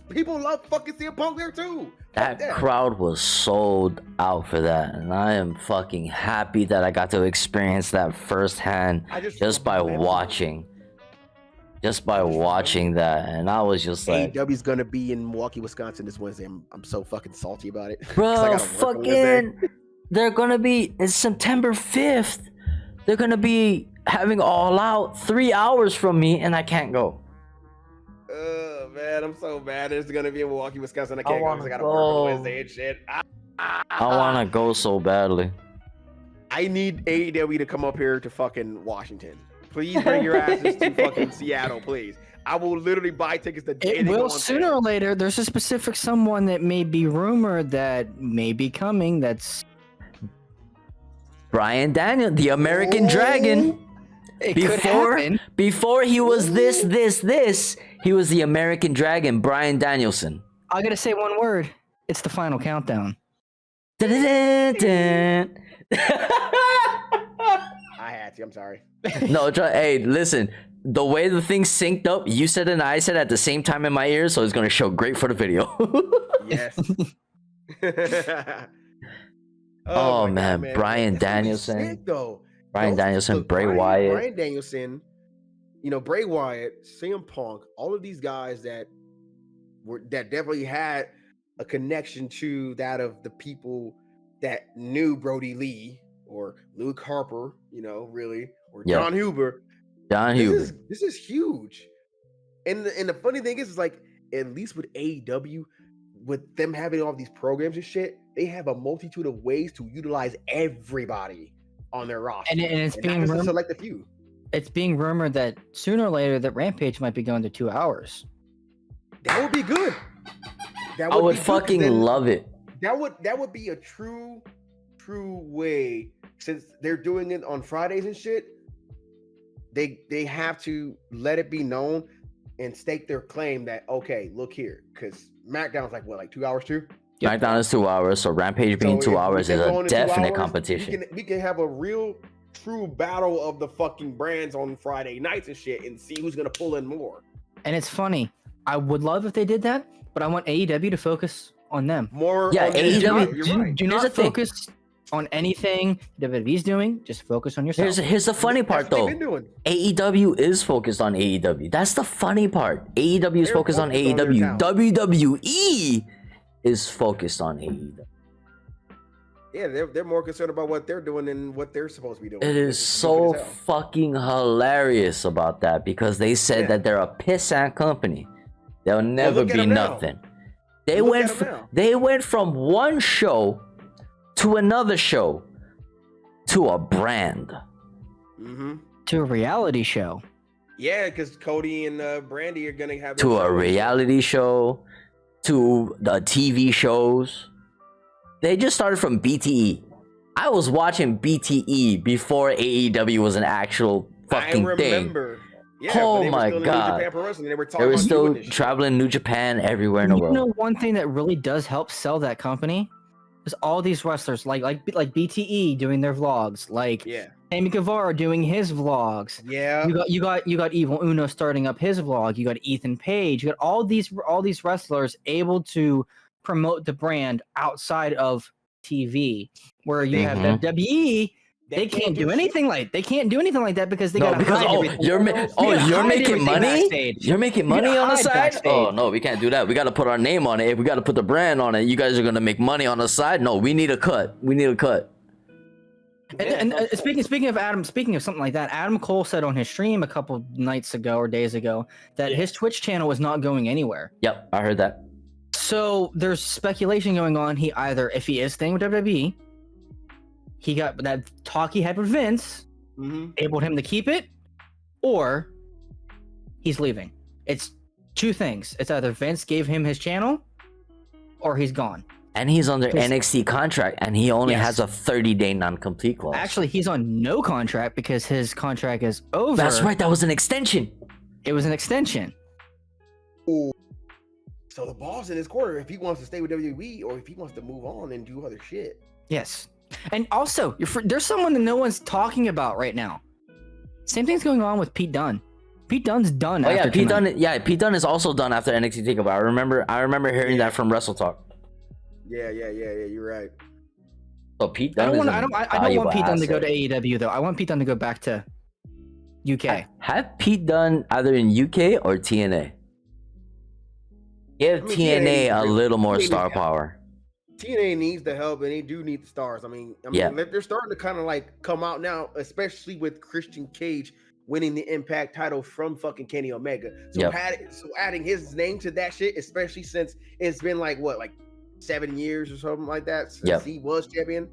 people love fucking CM Punk there too. That crowd was sold out for that, and I am fucking happy that I got to experience that firsthand just by watching. Just by watching that, and I was just like, AEW's gonna be in Milwaukee, Wisconsin this Wednesday. I'm so fucking salty about it. Bro, they're gonna be, it's September 5th. They're gonna be having All Out 3 hours from me, and I can't go. Oh man, I'm so mad. It's gonna be in Milwaukee, Wisconsin. I can't go because I gotta work on Wednesday and shit. I wanna go so badly. I need AEW to come up here to fucking Washington. Please bring your asses to fucking Seattle, please. I will literally buy tickets the day. It will sooner or later. There's a specific someone that may be rumored that may be coming. That's Bryan Daniel, the American Dragon. Before he was this, he was the American Dragon, Bryan Danielson. I gotta say one word. It's the final countdown. I had to. I'm sorry. No, hey, listen. The way the thing synced up, you said it and I said it at the same time in my ears, so it's gonna show great for the video. Yes. Oh man, Bryan Danielson. Bryan Danielson, Bray Wyatt. Bryan Danielson, Bray Wyatt, CM Punk, all of these guys that definitely had a connection to that of the people that knew Brody Lee or Luke Harper, really, or John Huber. John Huber. This is huge. And the funny thing is like at least with AEW, with them having all these programs and shit, they have a multitude of ways to utilize everybody on their roster. And it's not being just to select a few. It's being rumored that sooner or later that Rampage might be going to 2 hours. That would be good. I would fucking love it. That would be a true way, since they're doing it on Fridays and shit. They have to let it be known and stake their claim that, okay, look here, because SmackDown's like what, like 2 hours too? SmackDown is 2 hours, so Rampage being 2 hours is a definite competition. We can have a real true battle of the fucking brands on Friday nights and shit, and see who's gonna pull in more. And it's funny. I would love if they did that, but I want AEW to focus on them. More. Yeah, on AEW. Do not focus on anything WWE's doing. Just focus on yourself. Here's the funny part though. AEW is focused on AEW. That's the funny part. AEW is focused on AEW. WWE is focused on AEW. Yeah, they're more concerned about what they're doing than what they're supposed to be doing. It is so fucking hilarious about that, because they said that they're a pissant company. They'll never be nothing. They went from one show to another show to a brand. Mm-hmm. To a reality show. Yeah, because Cody and Brandy are gonna have to a reality show, to the TV shows. They just started from BTE. I was watching BTE before AEW was an actual fucking thing. Yeah, oh my god! They were still traveling New Japan everywhere in the world. You know, one thing that really does help sell that company is all these wrestlers, like BTE doing their vlogs, like Sammy Guevara doing his vlogs. Yeah, you got Evil Uno starting up his vlog. You got Ethan Page. You got all these wrestlers able to promote the brand outside of TV, where you have WWE. They can't do anything like that because they got to hide everything. You're making money. You're making money on the side. Oh no, we can't do that. We got to put our name on it. If we got to put the brand on it, you guys are gonna make money on the side. No, we need a cut. And speaking of something like that, Adam Cole said on his stream a couple nights ago or days ago that his Twitch channel was not going anywhere. Yep, I heard that. So there's speculation going on. If he is staying with WWE, he got that talk he had with Vince, enabled him to keep it, or he's leaving. It's two things. It's either Vince gave him his channel, or he's gone. And he's under NXT contract, and he only has a 30-day non-compete clause. Actually, he's on no contract because his contract is over. That's right. That was an extension. It was an extension. Ooh. So the ball's in his corner if he wants to stay with WWE or if he wants to move on and do other shit. Yes. And also, there's someone that no one's talking about right now. Same thing's going on with Pete Dunne. Pete Dunne's done. Oh yeah, Pete Dunne is also done after NXT Takeover. I remember hearing that from Wrestle Talk. Yeah. You're right. So Pete Dunne. I don't want Pete Dunne to go to AEW though. I want Pete Dunne to go back to UK. Have Pete Dunne either in UK or TNA. Give TNA a little more star power. TNA needs the help, and they do need the stars. I mean, they're starting to kind of like come out now, especially with Christian Cage winning the Impact title from fucking Kenny Omega. So, adding his name to that shit, especially since it's been like 7 years or something like that since he was champion.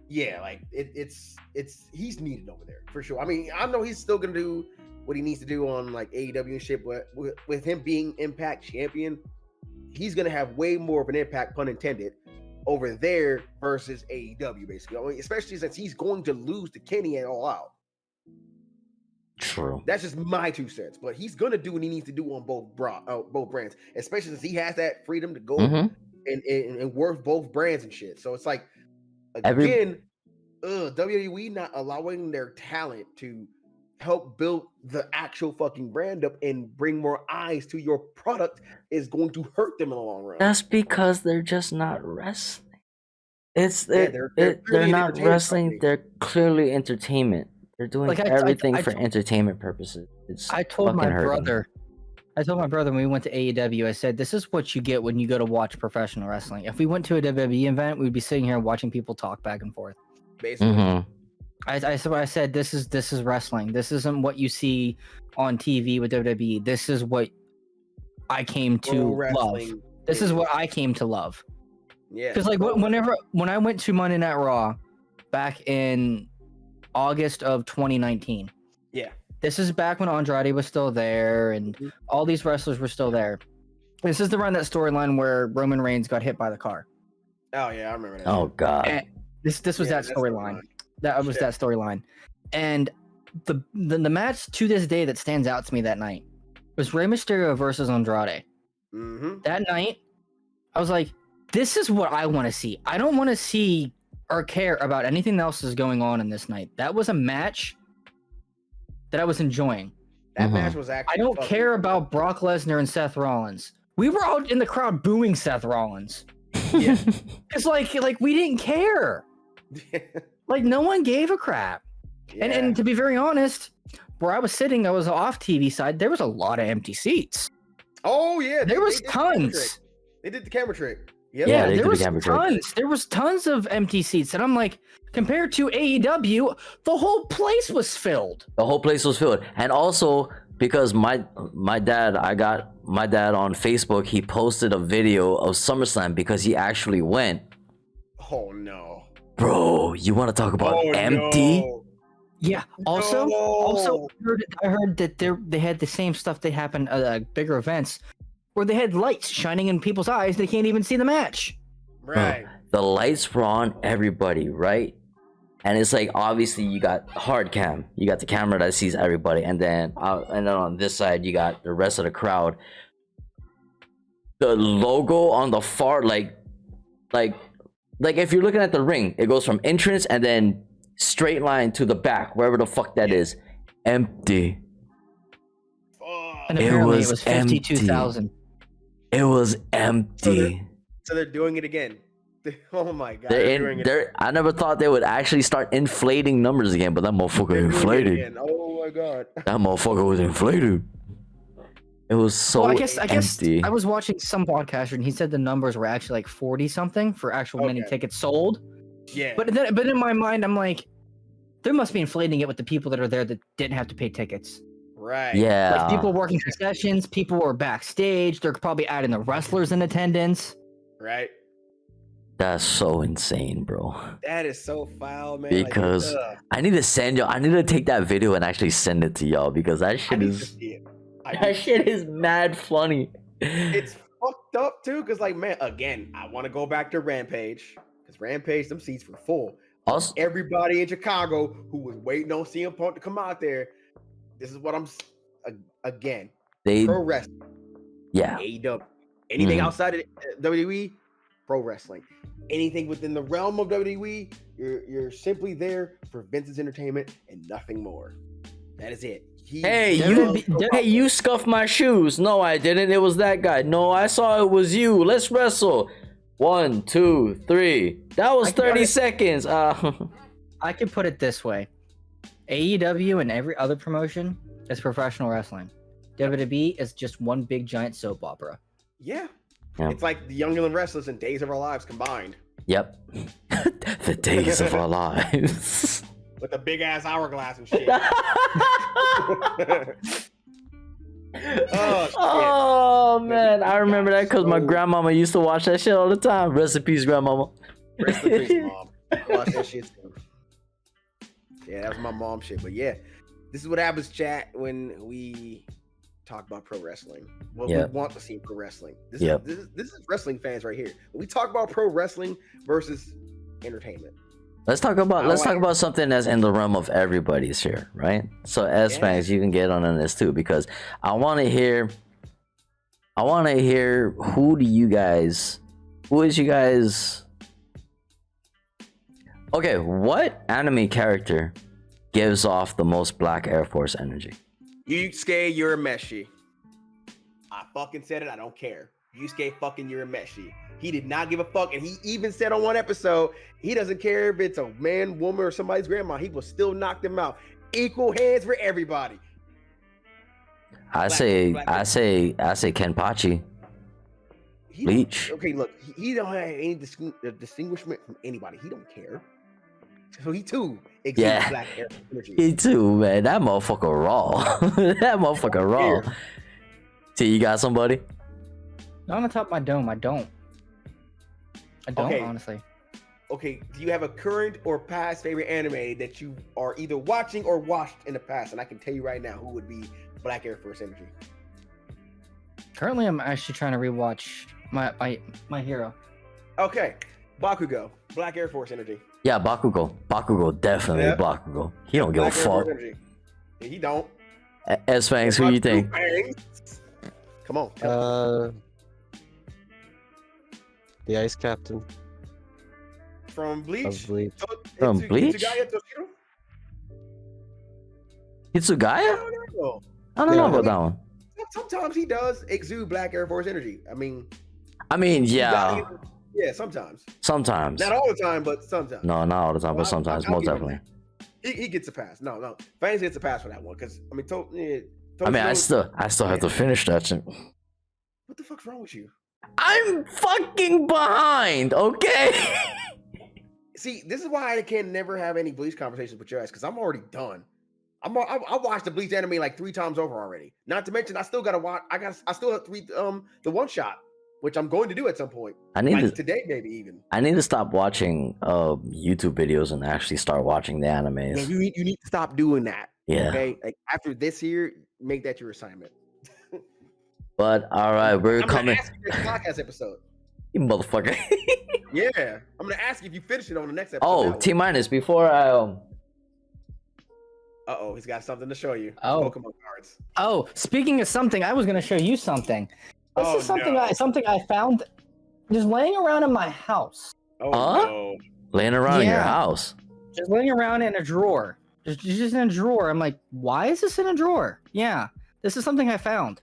Yeah, like it's he's needed over there for sure. I mean, I know he's still gonna do what he needs to do on like AEW and shit, but with him being Impact champion, he's gonna have way more of an impact, pun intended, over there versus AEW, basically. I mean, especially since he's going to lose to Kenny at All Out. True. That's just my 2 cents, but he's gonna do what he needs to do on both brands, especially since he has that freedom to go and work both brands and shit. So it's like, again, WWE not allowing their talent to help build the actual fucking brand up and bring more eyes to your product is going to hurt them in the long run. That's because they're just not wrestling. They're not wrestling. They're clearly entertainment. They're doing everything for entertainment purposes. I told my brother when we went to AEW, I said, this is what you get when you go to watch professional wrestling. If we went to a WWE event, we'd be sitting here watching people talk back and forth. Basically. I said this is wrestling. This isn't what you see on TV with WWE. This is what I came Pro to love. wrestling This is what I came to love. Yeah. Because like when I went to Monday Night Raw back in August of 2019. Yeah. This is back when Andrade was still there and all these wrestlers were still there. This is around that storyline where Roman Reigns got hit by the car. Oh yeah, I remember that. Oh god. And this was that storyline. That was that storyline. And the match to this day that stands out to me that night was Rey Mysterio versus Andrade. Mm-hmm. That night, I was like, this is what I want to see. I don't want to see or care about anything else that's going on in this night. That was a match that I was enjoying. That match was actually. I don't care about Brock Lesnar and Seth Rollins. We were all in the crowd booing Seth Rollins. Yeah. It's like we didn't care. Like no one gave a crap. Yeah. And to be very honest, where I was sitting, I was off TV side. There was a lot of empty seats. Oh yeah, There was tons. They did the camera trick. Yep. Yeah, there was camera trick. tons. There was tons of empty seats, and I'm like, compared to AEW, the whole place was filled. The whole place was filled, and also because my dad, I got my dad on Facebook. He posted a video of SummerSlam because he actually went. Oh no, bro! You want to talk about empty? No. Yeah. Also, No. I heard that they had the same stuff that happened at bigger events, where they had lights shining in people's eyes. They can't even see the match. Right. The lights were on everybody, right? And it's like obviously you got hard cam, you got the camera that sees everybody, and then on this side you got the rest of the crowd. The logo on the far like if you're looking at the ring, it goes from entrance and then straight line to the back, wherever the fuck that is, empty. And It apparently was it was 52,000. It was empty. So they're doing it again. Oh my god. I never thought they would actually start inflating numbers again, but that motherfucker inflated. Oh my god. That motherfucker was inflated. It was so Well, I guess empty. I was watching some podcaster and he said the numbers were actually like 40 something for actual many tickets sold. Yeah. But in my mind, I'm like, they must be inflating it with the people that are there that didn't have to pay tickets. Right. Yeah. Like people working concessions, people were backstage. They're probably adding the wrestlers in attendance. Right. That's so insane, bro. That is so foul, man. Because like, I need to send y'all. I need to take that video and actually send it to y'all because that shit is. That shit is mad funny. It's fucked up too, because like, man, again, I want to go back to Rampage because Rampage, them seats were full. Also, Everybody in Chicago who was waiting on CM Punk to come out there. This is what I'm again. Pro wrestling. Yeah. AEW. Anything outside of WWE, pro wrestling. Anything within the realm of WWE, you're simply there for Vince's entertainment and nothing more. That is it. Hey, you scuffed my shoes. No, I didn't. It was that guy. No, I saw it was you. Let's wrestle. 1, 2, 3. That was 30 seconds. I could put it this way. AEW and every other promotion is professional wrestling. WWE is just one big giant soap opera. Yeah. It's like the Young and the Restless and Days of Our Lives combined. Yep. The days of our lives. With a big ass hourglass and shit. Oh man, I remember that because my grandmama used to watch that shit all the time. Rest in peace, grandmama. Rest in peace, mom. I watched that shit too. Yeah, that was my mom shit. But yeah, this is what happens, chat, when we talk about pro wrestling. What we want to see in pro wrestling. This is wrestling fans right here. When we talk about pro wrestling versus entertainment. Let's talk about something that's in the realm of everybody's here, right? So as fans, you can get on this too because I want to hear who is you guys. Okay, what anime character gives off the most Black Air Force energy? Yusuke Urameshi. I fucking said it. I don't care. Yusuke fucking Urameshi. He did not give a fuck, and he even said on one episode he doesn't care if it's a man, woman, or somebody's grandma. He will still knock them out. Equal hands for everybody. I say Kenpachi. Bleach. Okay, look, he don't have any distinguishment from anybody. He don't care. So he too exudes Yeah. Black Air energy. Me too, man. That motherfucker raw. That motherfucker raw. T, you got somebody? Not on the top of my dome. I don't, Okay. honestly. Okay, do you have a current or past favorite anime that you are either watching or watched in the past? And I can tell you right now who would be Black Air Force Energy. Currently, I'm actually trying to rewatch my hero. Okay, Bakugo, Black Air Force Energy. Yeah, Bakugo. Bakugo, definitely Yeah. Bakugo. He don't give a Black Air Force fuck. Energy. Yeah, he don't. S-Fangs, who you think? Fangs. Come on. The Ice Captain From Bleach. of Bleach. From Bleach? Hitsugaya Toshiro? Hitsugaya? I don't know. I don't know about that one. Sometimes he does exude Black Air Force Energy. I mean, Yeah, yeah, sometimes. sometimes. Not all the time, but sometimes. No, not all the time, but sometimes, I'll most give him definitely. He gets a pass. No. Fangs gets a pass for that one because I mean, I still have to finish that shit. What the fuck's wrong with you? I'm fucking behind, okay? See, this is why I can never have any Bleach conversations with your ass because I'm already done. I watched the Bleach anime like 3 times over already. Not to mention, I still gotta watch. I still have the one shot, which I'm going to do at some point. I need to today, maybe even. I need to stop watching YouTube videos and actually start watching the animes. Yeah, you need to stop doing that. Yeah. Okay. Like after this here, make that your assignment. But all right, we're I'm coming. gonna ask you next podcast episode. You motherfucker. Yeah, I'm gonna ask you if you finish it on the next episode. Oh, T minus before I He's got something to show you. Oh. Pokemon cards. Oh, speaking of something, I was going to show you something. This is something I found just laying around in my house. Oh Huh? no. laying around in your Yeah. house. Just laying around in a drawer. Just in a drawer. I'm like, why is this in a drawer? Yeah, this is something I found.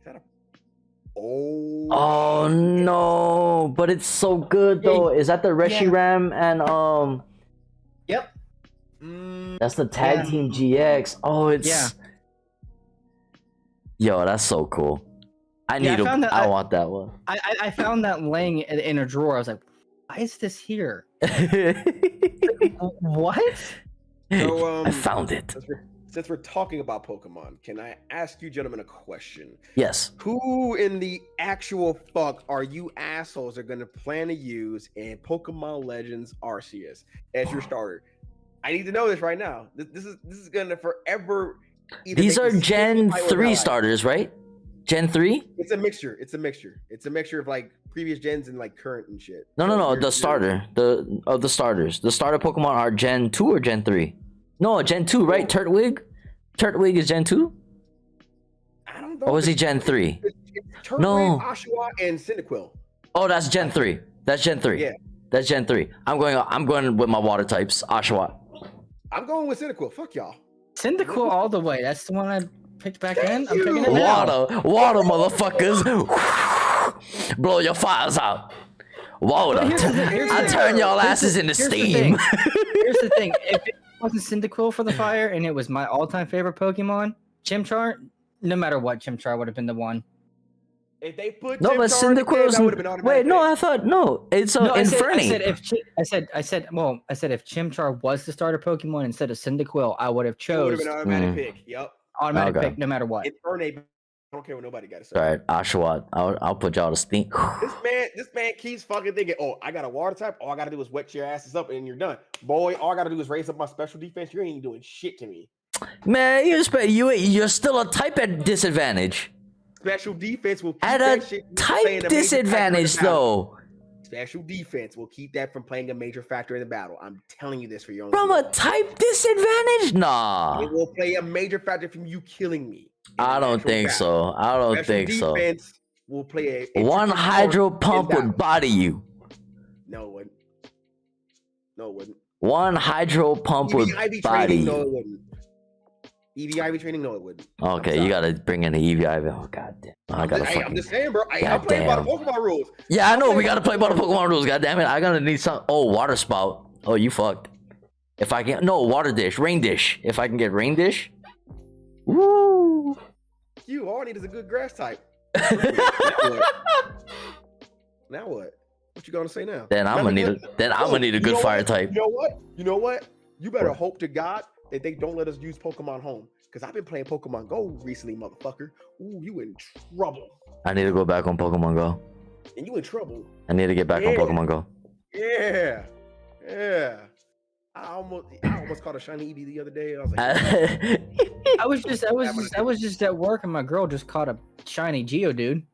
Is that a... Oh. Oh no, but it's so good though. Is that the Reshiram and Yep. that's the tag team GX. Oh, it's Yeah. Yo, that's so cool. I want that one. I found that laying in a drawer. I was like, why is this here? What? So, I found it. Since we're talking about Pokemon, can I ask you gentlemen a question? Yes. Who in the actual fuck are you assholes are gonna plan to use in Pokemon Legends Arceus as your starter? I need to know this right now. This is gonna forever. These are Gen 3 starters, right? Gen 3? It's a mixture. It's a mixture of like previous gens and like current and shit. No. The starter. The starters. The starter Pokemon are Gen 2 or Gen 3? No, Gen 2, right? Turtwig? Turtwig is Gen 2? I don't know. Or was he Gen 3? It's Turtwig, No. Oshawott, and Cyndaquil. Oh, that's Gen 3. That's Gen 3. Yeah. That's Gen 3. I'm going with my water types. Oshawott. I'm going with Cyndaquil. Fuck y'all. Cyndaquil all the way. That's the one I picked back in. I'm picking it now. Water, motherfuckers. Blow your fires out. Water. But here's the thing, I turn y'all asses into here's the steam. thing. Here's the thing. If it wasn't Cyndaquil for the fire and it was my all-time favorite Pokemon, Chimchar, no matter what, Chimchar would have been the one. If they put No, but Cyndaquil's. that would have been automatic. Wait, no, I thought no. It's Inferni. I said if Chimchar was the starter Pokemon instead of Cyndaquil, I would have It would have chose been automatic pick. Yep. automatic Okay. pick no matter what. Infernape. I don't care what nobody got to say. All right, Oshawott. I'll put y'all to steam. This man keeps fucking thinking, oh, I got a water type. All I gotta do is wet your asses up and you're done. Boy, all I gotta do is raise up my special defense. You ain't doing shit to me. Man, you're still a type at disadvantage. Special defense will keep At that a shit from type playing a major factor in the disadvantage, battle. though. Special defense will keep that from playing a major factor in the battle. I'm telling you this for your own From good. a type disadvantage? Nah. It will play a major factor from you killing me. in I an don't actual think battle. so. I don't Special think so. defense will play a One integral hydro part pump in would battle. body you. No, it wouldn't. No, it wouldn't. One hydro pump would EV body training, no, you. it wouldn't. EV training, no, it wouldn't. Okay, you gotta bring in the EVI. Oh god damn. I gotta Hey, I'm fucking. just saying, bro. I'm God playing by the damn. Pokemon rules. Yeah, I know we gotta play by the Pokemon rules. God damn it, I gotta need some. Oh, water spout. Oh, you fucked. If I can, no water dish, rain dish. If I can get rain dish. Woo. You all I need is a good grass type. Now what? What what you gonna say now? Then I'm gonna need a good fire type. You know what? You better hope to God that they don't let us use Pokemon Home. Because I've been playing Pokemon Go recently, motherfucker. Ooh, you in trouble. I need to go back on Pokemon Go. And you in trouble. I need to get back on Pokemon Go. Yeah. I almost caught a shiny Eevee the other day. I was like, I was just at work and my girl just caught a shiny Geodude.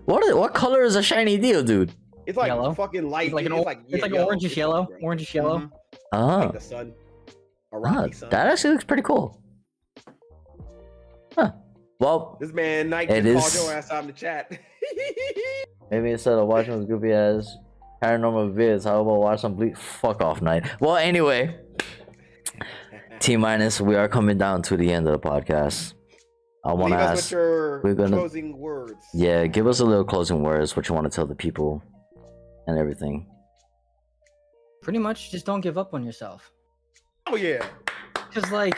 What color is a shiny Geodude? it's like Yellow. fucking light. It's like orange yellow. Orange yellow. Mhm. Oh, Like the sun. A rocky sun. that actually looks pretty cool. Huh. Well, This man Nike It called is- your ass out in the chat. maybe instead of watching those goofy ass paranormal vids, how about watch some Bleach? Fuck off night. Well, anyway, T minus, we are coming down to the end of the podcast. I want Leave to us with ask, your we're gonna- closing words. yeah, give us a little closing words, what you want to tell the people, and everything. Pretty much, just don't give up on yourself. Oh yeah. Cause like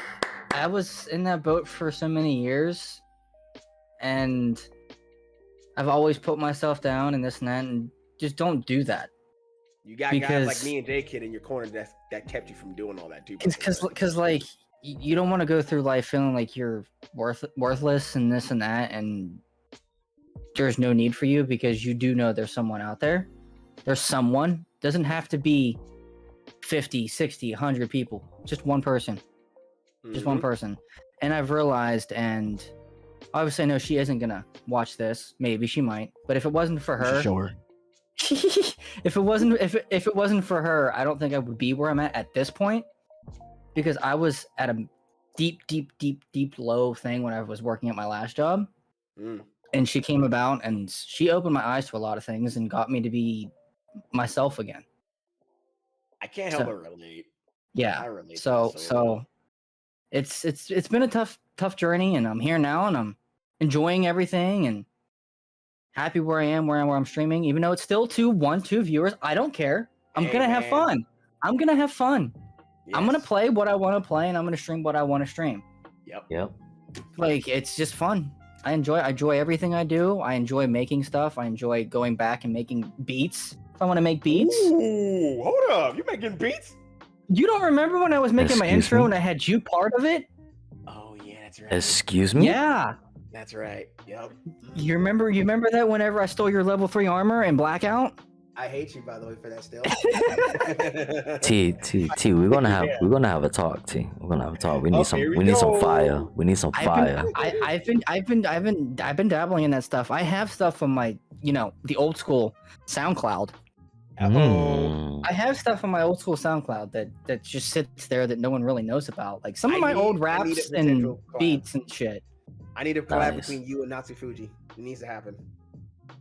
I was in that boat for so many years, and I've always put myself down and this and that, and just don't do that. You got guys like Because- me and jkidd in your corner that kept you from doing all that too. Cause like you don't want to go through life feeling like you're worthless and this and that, and there's no need for you, because you do know there's someone out there. There's someone. Doesn't have to be 50, 60, 100 people. Just one person. Just one person. And I've realized, and obviously I know she isn't gonna watch this. Maybe she might, but if it wasn't for her, if it wasn't for her, I don't think I would be where I'm at this point, because I was at a deep low thing when I was working at my last job, Mm. and she came about and she opened my eyes to a lot of things and got me to be myself again. I can't help So- but relate. Yeah. I relate. to So that well. it's been a tough journey, and I'm here now, and I'm enjoying everything and happy where I am, where I'm streaming, even though it's still 2 viewers. I don't care. I'm Hey, gonna have man. fun. I'm gonna have fun. I'm gonna Yes. play what I want to play, and I'm gonna stream what I want to stream. Yep. Yep. Like, it's just fun. I enjoy everything I do. I enjoy making stuff. I enjoy going back and making beats. If I want to make beats. Ooh, hold up. You making beats? You don't remember when I was making my Excuse intro me? and I had you part of it? Oh yeah, that's right. Excuse me? Yeah. That's right. Yep. You remember that whenever I stole your level 3 armor in Blackout? I hate you, by the way, for that still. T, we're gonna have a talk, T. We're gonna have a talk. We need Okay, here we need some go. fire. We need some fire. I've been dabbling in that stuff. I have stuff on my, the old school SoundCloud. Mm. I have stuff on my old school SoundCloud that just sits there that no one really knows about. Like some of my old I need raps a and potential collab. beats and shit. I need a collab Nice. between you and Natsu Fuji. It needs to happen.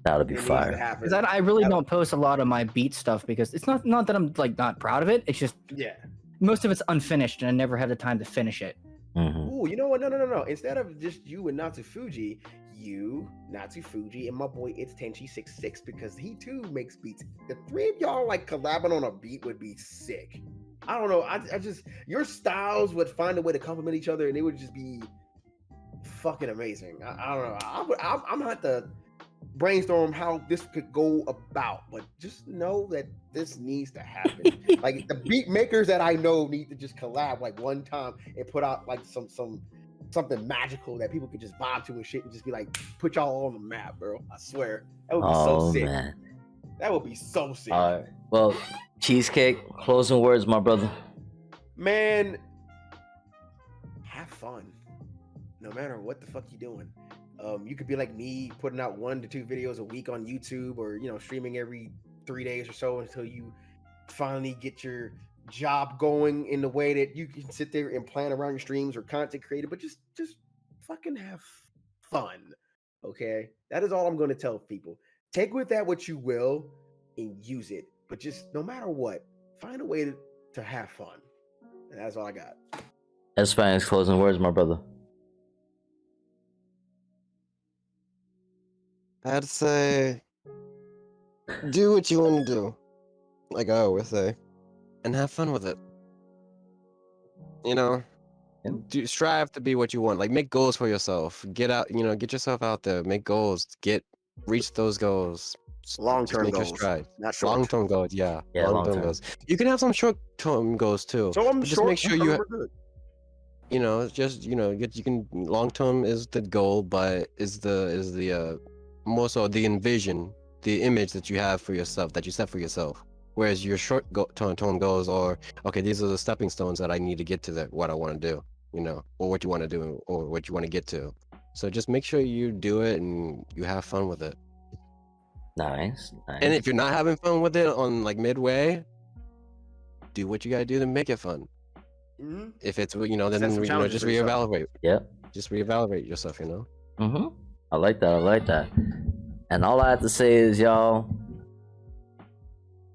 That'll be It needs to fire. happen. Because I really Yep. don't post a lot of my beat stuff, because it's not that I'm like not proud of it. It's just Yeah. most of it's unfinished, and I never had the time to finish it. Mhm. Ooh, you know what? No. Instead of just you and Natsu Fuji, you, Natsu Fuji, and my boy It's Tenchi66, because he too makes beats. The 3 of y'all like collabing on a beat would be sick. I don't know. I just your styles would find a way to complement each other, and it would just be fucking amazing. I don't know. I'm gonna have to brainstorm how this could go about, but just know that this needs to happen. Like the beat makers that I know need to just collab like one time and put out like something magical that people could just vibe to and shit, and just be like, put y'all on the map, bro. I swear that would be so Oh sick. man. That would be so sick. All right. Well, Cheesecake, closing words, my brother. Man, have fun. No matter what the fuck you doing. You could be like me, putting out 1 to 2 videos a week on YouTube, or streaming every 3 days or so until you finally get your job going in the way that you can sit there and plan around your streams or content creator. But just fucking have fun. Okay, that is all I'm going to tell people. Take with that what you will and use it, but just no matter what, find a way to have fun. And that's all I got. Espani's closing words, my brother. I'd say do what you want to do, like I always say, and have fun with it. Yeah. Strive to be what you want. Like, make goals for yourself. Get out, get yourself out there. Make goals. Reach those goals. Long-term make your goals, strides. not short. Long-term goals, yeah. Yeah, Long-term long-term. goals. You can have some short-term goals too. So I'm but just short. make sure some you of them are good. just you can long-term is the goal, but is the more so the envision, the image that you have for yourself, that you set for yourself. Whereas your short-term goals are, okay, these are the stepping stones that I need to get to what I want to do, or what you want to do, or what you want to get to. So just make sure you do it and you have fun with it. Nice. And if you're not having fun with it on like midway, do what you gotta do to make it fun. Mhm. If it's then Set some challenges just for yourself. reevaluate. Yep. Just reevaluate yourself. Mm-hmm. I like that. And all I have to say is, y'all,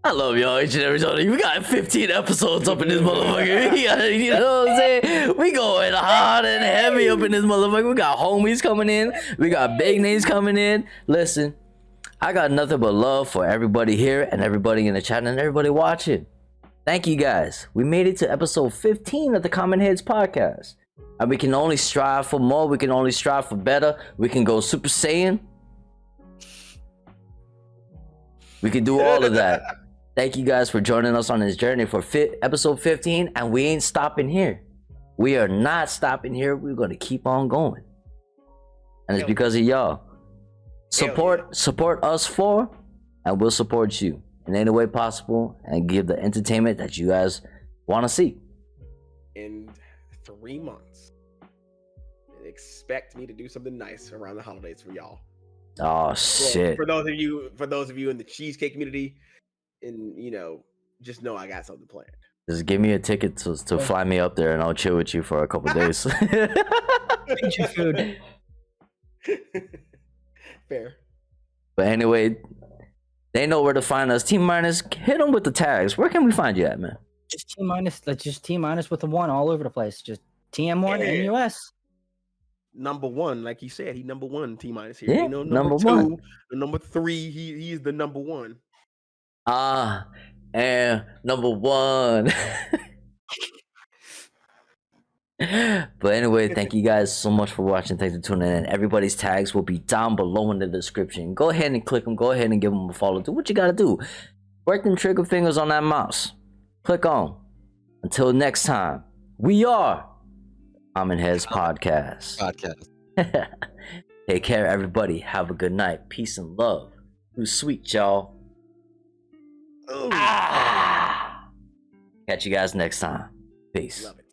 I love y'all each and every time. We got 15 episodes up in this motherfucker. You know what I'm saying? We going hard and heavy up in this motherfucker. We got homies coming in. We got big names coming in. Listen, I got nothing but love for everybody here and everybody in the chat and everybody watching. Thank you guys. We made it to episode 15 of the CommonHeads podcast. And we can only strive for more. We can only strive for better. We can go Super Saiyan. We can do all of that. Thank you guys for joining us on this journey for episode 15. And we ain't stopping here. We are not stopping here. We're going to keep on going. And it's because of y'all. Support us and we'll support you in any way possible and give the entertainment that you guys want to see. In 3 months, expect me to do something nice around the holidays for y'all. Oh shit! For those of you in the cheesecake community, and just know I got something planned. Just give me a ticket to fly me up there, and I'll chill with you for a couple days. Eat your food. Fair. But anyway, they know where to find us. T Minus, hit them with the tags. Where can we find you at, man? Just T minus with a 1 all over the place. Just TM1 Yeah. NUS. Number 1, like he said, he number 1 T minus here. Yeah, Ain't no number 2, one. number 3. He is the number 1. And number 1. But anyway, thank you guys so much for watching. Thanks for tuning in. Everybody's tags will be down below in the description. Go ahead and click them. Go ahead and give them a follow. Do what you gotta do. Work them trigger fingers on that mouse. Click on. Until next time, we are CommonHeads Podcast. Take care, everybody. Have a good night. Peace and love. It was sweet, y'all. Catch you guys next time. Peace. Love it.